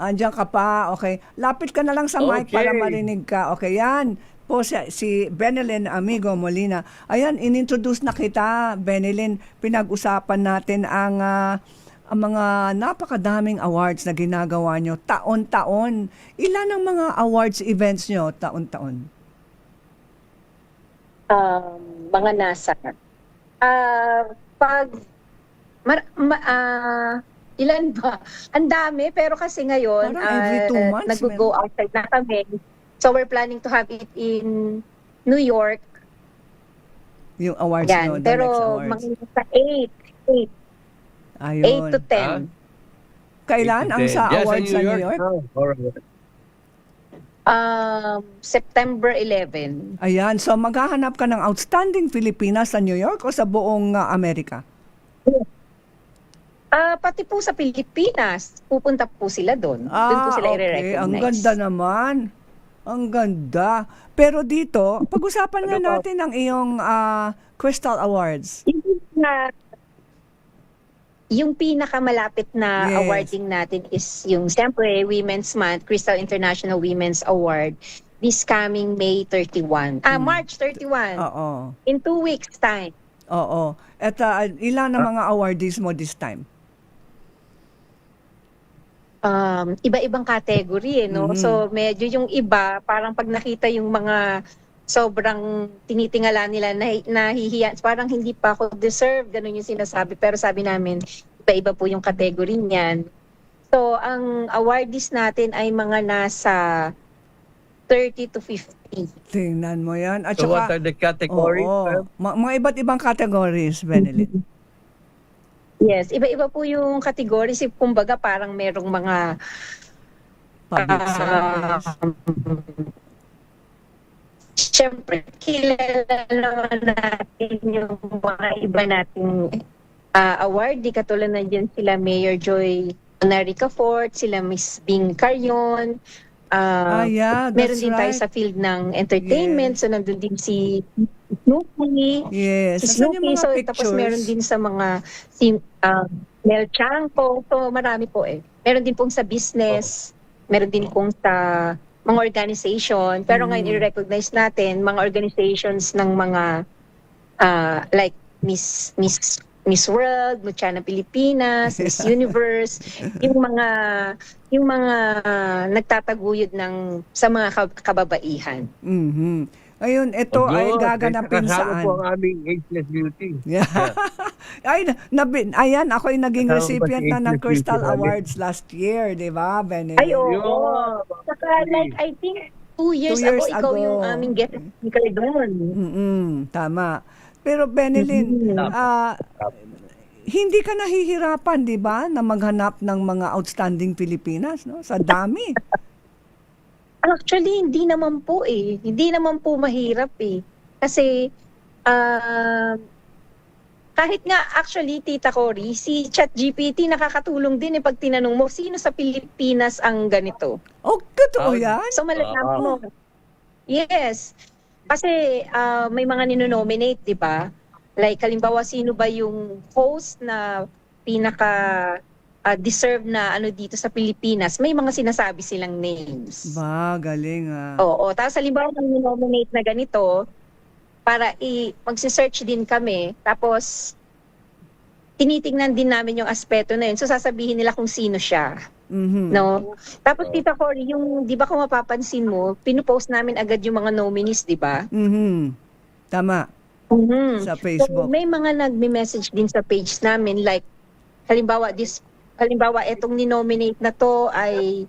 S13: Andyan ka pa, okay. Lapit ka na lang sa mic para marinig ka. Okay, yan. Po si Benilyn Amigo Molina. Ayan, inintroduce na kita, Benilyn. Pinag-usapan natin ang mga napakadaming awards na ginagawa nyo taon-taon. Ilan ang mga awards events nyo taon-taon?
S10: Mga nasa. Ilan ba? Ang dami, pero kasi ngayon,
S13: every 2 months,
S10: nag-go outside na kami. So we're planning to have it in New York.
S13: Yung awards
S10: nyo, the
S13: next awards.
S10: Pero mga sa 8.
S13: Ayun.
S10: 8 to 10.
S13: Kailan ang sa awards sa New York?
S10: September 11.
S13: Ayan, so maghahanap ka ng outstanding Filipinas sa New York o sa buong Amerika?
S10: Pati po sa Pilipinas, pupunta po sila doon. Doon po sila
S13: okay.
S10: i-recognize.
S13: Ang ganda naman. Ang ganda. Pero dito, pag-usapan nga natin ang iyong Crystal Awards.
S10: Yung pinakamalapit na
S13: Yes.
S10: awarding natin is yung siyempre Women's Month, Crystal International Women's Award, this coming May 31. March 31.
S13: Oo.
S10: In 2 weeks time.
S13: Oo. At ilan na mga awardees mo this time?
S10: Iba-ibang category, no? So, medyo yung iba, parang pag nakita yung mga sobrang tinitingala nila, nahihiya, parang hindi pa ako deserve, ganun yung sinasabi. Pero sabi namin, iba-iba po yung category niyan. So, ang awardees natin ay mga nasa 30 to 50.
S13: Tingnan mo yan. At
S3: So
S13: saka,
S3: what are the categories?
S13: Oo. Mga iba't ibang categories, Benelin.
S10: Yes, iba-iba po yung categories. Kumbaga, parang merong mga
S13: Public service.
S10: Siyempre, kilala naman natin yung mga iba nating awardee. Katulad na dyan sila Mayor Joy Honarica Fort, sila Miss Bing Carion.
S13: Yeah,
S10: meron
S13: that's
S10: din tayo
S13: right.
S10: sa field ng entertainment. So, nandun din si Snoopy.
S13: Yes.
S10: Si
S13: Nasaan yung
S10: Snoopy.
S13: mga
S10: So,
S13: pictures?
S10: tapos meron din sa mga Mel Chanco. So, marami po eh. Meron din pong sa business. Meron din pong sa mga organization. Pero ngayon, i-recognize natin mga organizations ng mga like Miss World, Luciana Pilipinas, Miss Universe, yung mga nagtataguyod sa mga kababaihan.
S13: Ngayon, ito ay gaganapin
S3: Kasama
S13: saan?
S3: po ang aming Ageless Beauty.
S13: Yeah. Ayan, ako ay naging
S3: Kasama
S13: recipient
S3: ba si
S13: na ng
S3: Ageless
S13: Crystal
S3: Beauty,
S13: Awards last year, di ba, Benelin?
S10: Ay, oo. Saka like, I think 2 years, ago, ikaw yung aming guest speaker doon.
S13: Tama. Pero Benelin, hindi ka nahihirapan, di ba, na maghanap ng mga outstanding Pilipinas, no? Sa dami.
S10: Actually, hindi naman po eh. Hindi naman po mahirap eh. Kasi, kahit nga actually, Tita Cory, si ChatGPT nakakatulong din eh pag tinanong mo, sino sa Pilipinas ang ganito?
S13: Oh, totoo yan?
S10: So, malalaman mo. Yes. Kasi, may mga ninonominate, di ba? Like, halimbawa, sino ba yung host na deserve na dito sa Pilipinas? May mga sinasabi silang names.
S13: Ba, galing ah.
S10: Oo. Tapos, halimbawa, nang ninominate na ganito, para magsisearch din kami, tapos, tinitingnan din namin yung aspeto na yun. So, sasabihin nila kung sino siya. No? Tapos, Tita Cory, yung, di ba kung mapapansin mo, pinupost namin agad yung mga nominees, di ba?
S13: Tama. Sa Facebook.
S10: So, may mga nagme-message din sa page namin, like, halimbawa, etong ninominate na to ay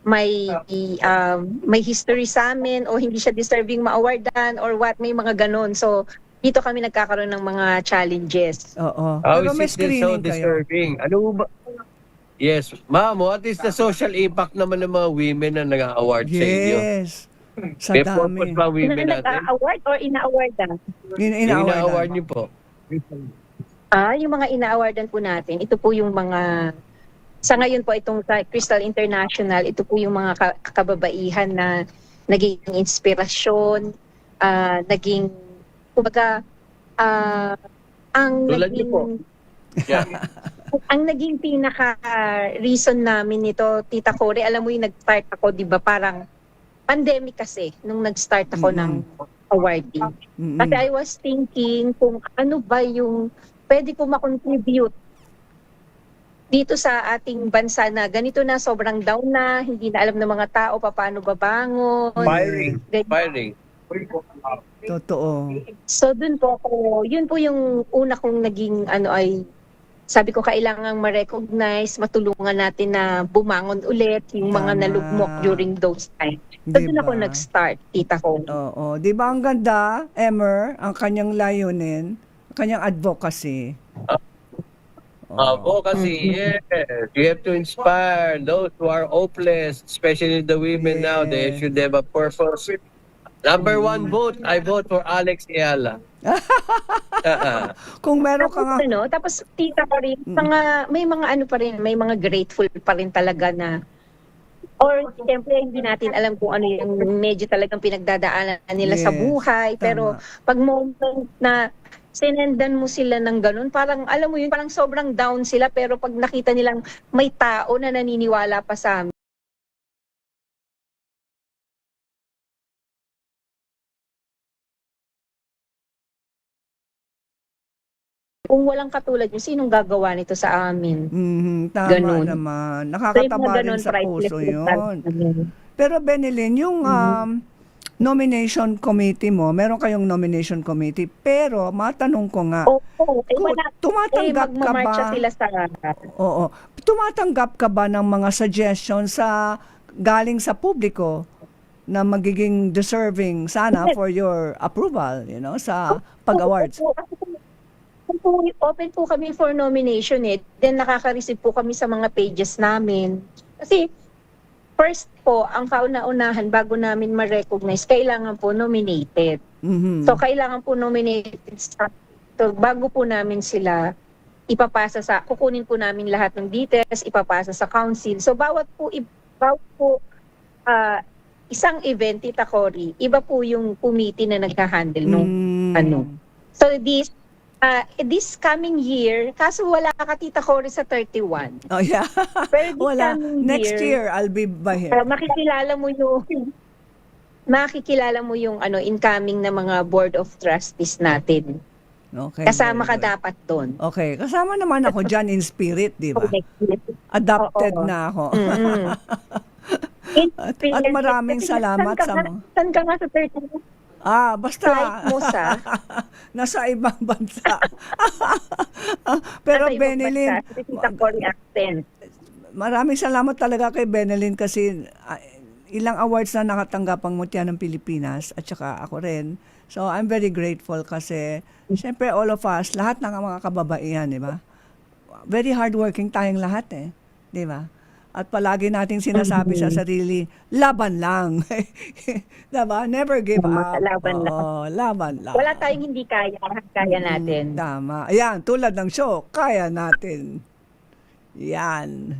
S10: may history sa amin o hindi siya deserving ma-awardan or what, may mga ganon. So, dito kami nagkakaroon ng mga challenges.
S13: Oo.
S3: How
S13: Pero may
S3: is it so
S13: screening kayo.
S3: deserving? Ano ba? Yes. Ma'am, what is the social impact naman ng mga women na nag-award sa inyo?
S13: Yes. Sa
S3: May
S13: dami.
S3: purpose ba women
S10: Na
S3: natin?
S10: nag-award or ina-awardan?
S3: Ina-award niyo po.
S10: Yung mga ina-awardan po natin, ito po yung mga, sa ngayon po itong Crystal International, ito po yung mga kababaihan na naging inspirasyon, naging, kumbaga, ang
S3: Tulad niyo
S10: naging,
S3: po. Yeah.
S10: ang naging pinaka-reason namin nito, Tita Cory, alam mo yung nag-start ako, di ba, parang pandemic kasi, nung nag-start ako ng awarding. Kasi I was thinking kung ano ba yung pwede ko makontribute dito sa ating bansa na ganito na, sobrang down na, hindi na alam ng mga tao paano babangon.
S3: Inspiring.
S13: Totoo.
S10: So dun po ako, yun po yung una kong naging ay sabi ko kailangang ma-recognize, matulungan natin na bumangon ulit yung mga nalugmok during those times. So dun ako nag-start, Tita ko.
S13: Oo. Di ba ang ganda, Emer, ang kanyang layunin, ang kanyang advocacy?
S3: Advocacy, yes. You have to inspire those who are hopeless, especially the women now. They should have a purpose. Number one vote, I vote for Alex Ayala.
S13: Kung meron ka nga...
S10: Tapos, Tita ko rin, may mga ano pa rin, may mga grateful pa rin talaga na Or siyempre hindi natin alam kung ano yung medyo talagang pinagdadaanan nila sa
S13: Yes,
S10: buhay. Pero pag moment na sinendan mo sila ng ganun, parang alam mo yun, parang sobrang down sila. Pero pag nakita nilang may tao na naniniwala pa sa amin, kung walang katulad yun, sinong gagawa nito sa amin?
S13: Tama
S10: Ganun.
S13: naman.
S10: So,
S13: Nakakataba
S10: yung mga
S13: rin
S10: ganun,
S13: sa
S10: priceless
S13: puso
S10: yung
S13: yun.
S10: namin.
S13: Pero Benilyn, yung nomination committee mo, meron kayong nomination committee, pero matanong ko nga,
S10: Opo,
S13: tumatanggap ka
S10: magmamarcha
S13: ba?
S10: sila sa...
S13: Oo. Tumatanggap ka ba ng mga suggestions galing sa publiko na magiging deserving sana for your approval, sa pag-awards?
S10: Open po kami for nomination Then nakaka-receive po kami sa mga pages namin. Kasi first po, ang kauna-unahan bago namin ma-recognize, kailangan po nominated. So kailangan po nominated so, bago po namin sila ipapasa kukunin po namin lahat ng details, ipapasa sa council. So bawat po isang event, Tita Cory, iba po yung committee na nagka-handle nung ano. So this coming year, kaso wala ka, Tita Cory, sa 31.
S13: Oh yeah.
S10: Pero this
S13: Wala.
S10: coming
S13: Next year, I'll be by here.
S10: makikilala mo yung incoming na mga board of trustees natin.
S13: Okay.
S10: Kasama ka dapat doon.
S13: Okay. Kasama naman ako dyan in spirit, di ba? Adopted na ako. At maraming salamat sa mga...
S10: Saan ka nga sa 31?
S13: Basta
S10: Flight mo sa?
S13: nasa ibang bansa. Pero
S10: Nasa ibang
S13: Benilyn,
S10: bansa, kasi Tita Cory accent.
S13: maraming salamat talaga kay Benilyn kasi ilang awards na nakatanggap ang Mutya ng Pilipinas at saka ako rin. So I'm very grateful kasi syempre all of us, lahat ng mga kababaihan, di ba? Very hardworking tayong lahat di ba? At palagi nating sinasabi sa sarili, laban lang. Diba? Never give up.
S10: Laban lang.
S13: Laban lang.
S10: Wala tayong hindi kaya. Kaya natin.
S13: Tama. Ayan, tulad ng show, kaya natin. Yan.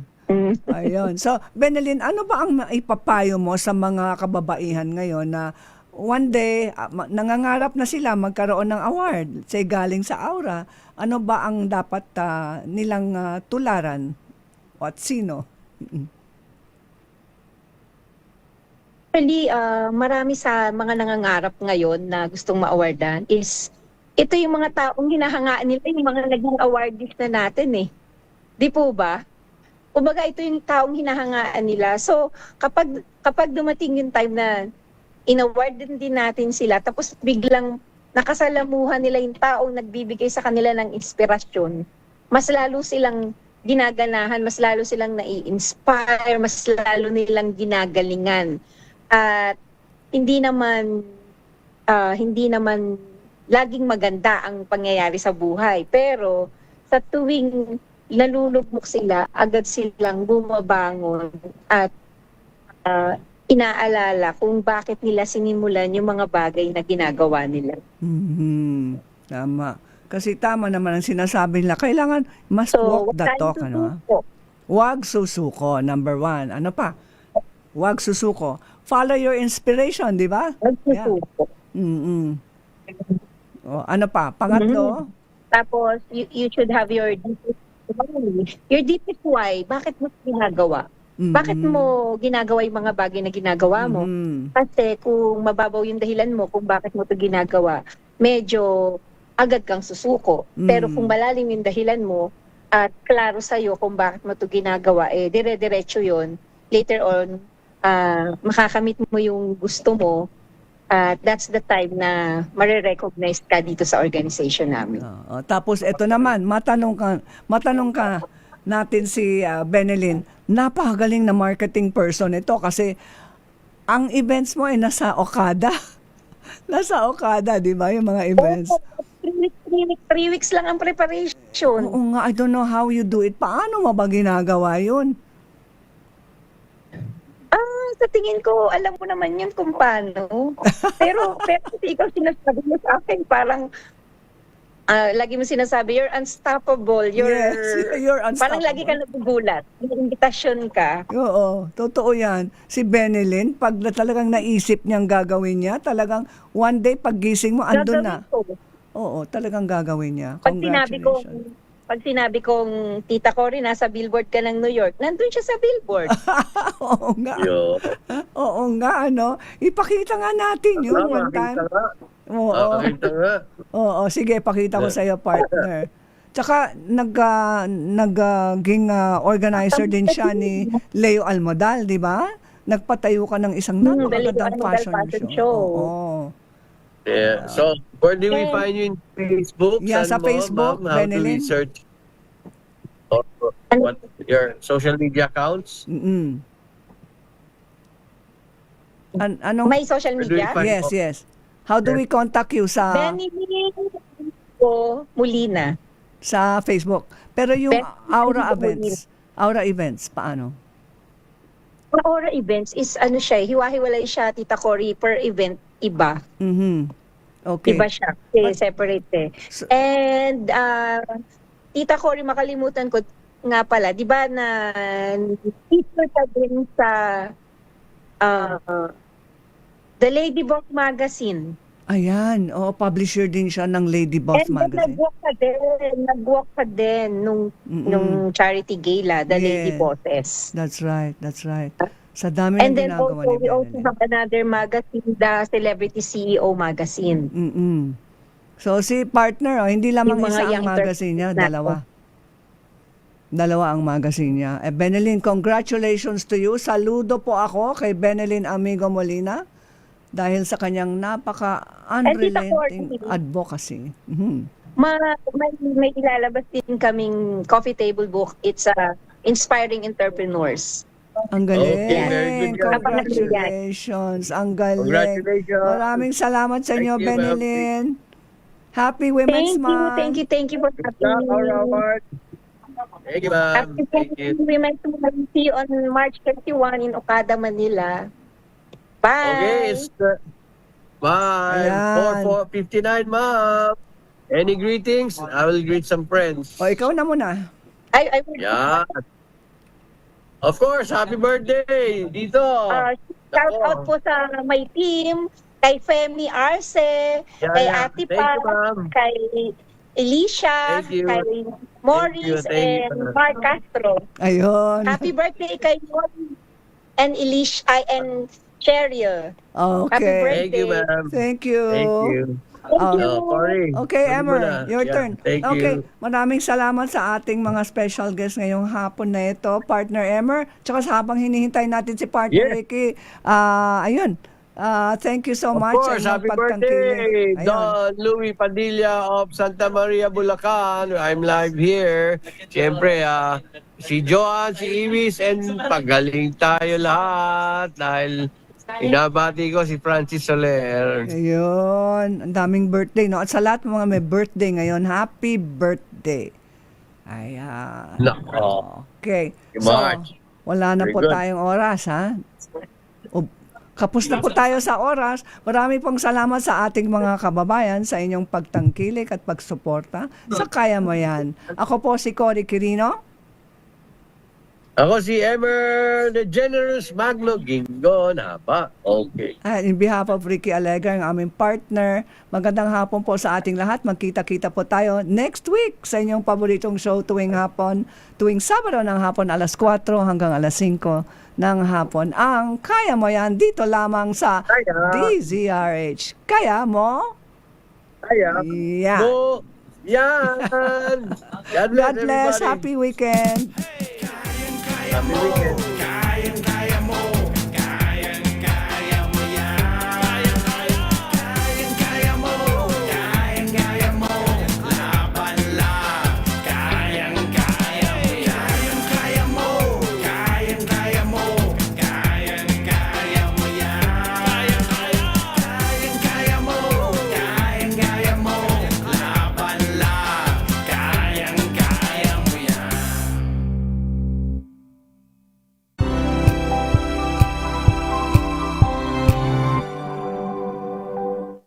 S13: Ayun. So, Benilyn, ano ba ang maipapayo mo sa mga kababaihan ngayon na one day, nangangarap na sila magkaroon ng award, say galing sa Aura. Ano ba ang dapat nilang tularan? At sino?
S10: Actually, marami sa mga nangangarap ngayon na gustong ma-awardan is ito yung mga taong hinahangaan nila, yung mga naging awardees na natin Di po ba? Kumbaga ito yung taong hinahangaan nila. So, kapag dumating yung time na in-award din natin sila, tapos biglang nakasalamuhan nila yung taong nagbibigay sa kanila ng inspirasyon, mas lalo silang ginaganahan, mas lalo silang nai-inspire, mas lalo nilang ginagalingan. At hindi naman laging maganda ang pangyayari sa buhay. Pero sa tuwing nalulugmok sila, agad silang bumabangon at inaalala kung bakit nila sinimulan yung mga bagay na ginagawa nila.
S13: Tama. Kasi tama naman ang sinasabi nila. Kailangan must walk the talk. Huwag susuko, number 1. Ano pa? Huwag susuko. Follow your inspiration, di ba?
S10: Huwag susuko.
S13: Ano pa? Pangatlo?
S10: Tapos, you should have your deepest why. Bakit mo ginagawa? Bakit mo ginagawa yung mga bagay na ginagawa mo? Kasi kung mababaw yung dahilan mo kung bakit mo ito ginagawa, medyo agad kang susuko. Pero kung malalim yung dahilan mo at klaro sa'yo kung bakit mo ito ginagawa, dire-diretso yun. Later on, makakamit mo yung gusto mo at that's the time na marirecognize ka dito sa organization namin.
S13: Tapos ito naman, matanong ka natin si Benilyn, napakagaling na marketing person ito kasi ang events mo ay nasa Okada. Nasa Okada, di ba, yung mga events?
S10: 3 weeks lang ang preparation.
S13: Oo nga, I don't know how you do it. Paano mo ba ginagawa yun?
S10: Sa tingin ko, alam mo naman yun kung paano. Pero kasi ikaw sinasabi mo sa akin, parang lagi mo sinasabi, you're unstoppable.
S13: Yes, you're
S10: Parang
S13: unstoppable.
S10: lagi ka nagugulat. May imbitasyon ka.
S13: Oo, totoo yan. Si Benelyn, pag talagang naisip niyang gagawin niya, talagang one day paggising mo, andun na.
S10: Gagawin ko.
S13: Oo, talagang gagawin niya.
S10: Pag sinabi kong tita ko rin, nasa billboard ka ng New York, nandun siya sa billboard.
S13: Oo nga. Oo nga, ano. Ipakita nga natin yun one time. Oo. Oo, sige, pakita ko sa iyo, partner. Tsaka naging organizer din siya ni Leo Almodal, di ba? Nagpatayo ka ng isang napakagandang fashion show. Oo.
S3: Yeah. So, where do we find you in Facebook?
S13: Yeah, sa Facebook,
S3: How do we
S13: Benelyn.
S3: search? What your social media accounts?
S13: Anong?
S10: May social media?
S13: Yes. How do we contact you sa
S10: Benelyn ko Molina.
S13: sa Facebook? Pero yung Aura
S10: Benelyn
S13: Events, paano?
S10: Aura Events is hiwa-hiwalay siya, Tita Cory, per event, iba.
S13: Okay.
S10: Iba siya, separate eh. And, Tita Cory, makalimutan ko nga pala, di ba na feature ka din sa The Lady Boss Magazine.
S13: Ayan, publisher din siya ng Lady Boss Magazine.
S10: Nag-walk ka din nung charity gala, The Lady Bosses.
S13: That's right. Sa dami
S10: And
S13: ng
S10: then
S13: ginagawa
S10: also,
S13: ni
S10: we also
S13: Benelyn.
S10: have another magazine, the Celebrity CEO Magazine.
S13: So si partner, hindi lamang
S10: Yung mga
S13: isa ang
S10: young
S13: magazine niya,
S10: persons
S13: dalawa. Dalawa ang magazine niya. Benelyn, congratulations to you. Saludo po ako kay Benelyn Amigo Molina dahil sa kanyang napaka-unrelenting advocacy.
S10: May ilalabas din kaming coffee table book. It's Inspiring Entrepreneurs.
S13: Ang galing.
S3: Okay, very good.
S13: Congratulations. Ang galing.
S3: Congratulations.
S13: Maraming salamat sa inyo,
S3: Thank you, ma'am.
S13: Benelyn. Happy Women's Month.
S10: Thank you for having me.
S3: Thank you, ma'am. Thank you.
S10: Women's Month. See you on March 31 in Okada, Manila. Bye.
S3: Okay, bye.
S13: Ayan.
S3: 4:59, ma'am. Any greetings? I will greet some friends.
S13: O, ikaw na muna.
S10: I
S3: Yeah. Of course, happy birthday dito.
S10: Shout out po sa my team, kay Femi Arce, kay Ate
S3: Thank
S10: Pa,
S3: you, ma'am.
S10: kay Alicia,
S3: Thank you.
S10: kay Morris,
S3: Thank you.
S10: and Mark Castro.
S13: Ayun.
S10: Happy birthday kay Morris and Alicia and Cheryl.
S13: Okay.
S10: Happy birthday.
S3: Thank you, ma'am.
S13: Thank you.
S3: Thank you. Cory.
S13: Okay,
S3: Pwede mo
S13: Emer,
S3: na.
S13: your
S3: Yeah,
S13: turn.
S3: Thank
S13: Okay,
S3: you.
S13: maraming salamat sa ating mga special guest ngayong hapon na ito, partner Emer. Tsaka sa habang hinihintay natin si partner Ricky, ayun, thank you so
S3: Of
S13: much.
S3: course,
S13: Ang
S3: happy
S13: pagtangkilik.
S3: birthday,
S13: Ayun.
S3: Don Louis Padilla of Santa Maria, Bulacan. I'm live here. Siyempre, si Joan, si Iris, and pagaling tayo lahat dahil inabati ko si Francis Soler.
S13: Ayun, ang daming birthday, no? At sa lahat ng mga may birthday ngayon, happy birthday. Ayan.
S3: Nako.
S13: Okay.
S3: March.
S13: Wala na
S3: Very
S13: po
S3: good.
S13: tayong oras, ha? Kapos na po tayo sa oras. Marami pong salamat sa ating mga kababayan sa inyong pagtangkilik at pagsuporta sa Kaya Mo Yan. Ako po si Cory Quirino.
S3: Ako si Emer, the generous Magno Gingo na ba? Okay.
S13: And in behalf of Ricky Allegra, ang aming partner, magandang hapon po sa ating lahat. Magkita-kita po tayo next week sa inyong paboritong show tuwing Sabado ng hapon alas 4 hanggang alas 5 ng hapon. Ang Kaya Mo Yan dito lamang sa DZRH. Kaya mo?
S3: Kaya
S13: Yeah.
S3: mo yan. God
S13: God bless.
S3: everybody.
S13: Happy weekend.
S3: Happy weekend.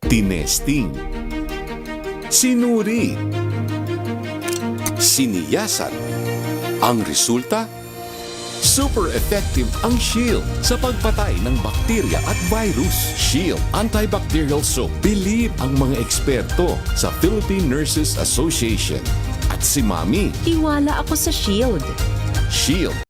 S8: Tinesting. sinuri, siniyasan. Ang resulta? Super effective ang Shield sa pagpatay ng bakterya at virus. Shield Antibacterial Soap. Believe ang mga eksperto sa Philippine Nurses Association. At si Mami.
S5: Tiwala ako sa Shield.
S8: Shield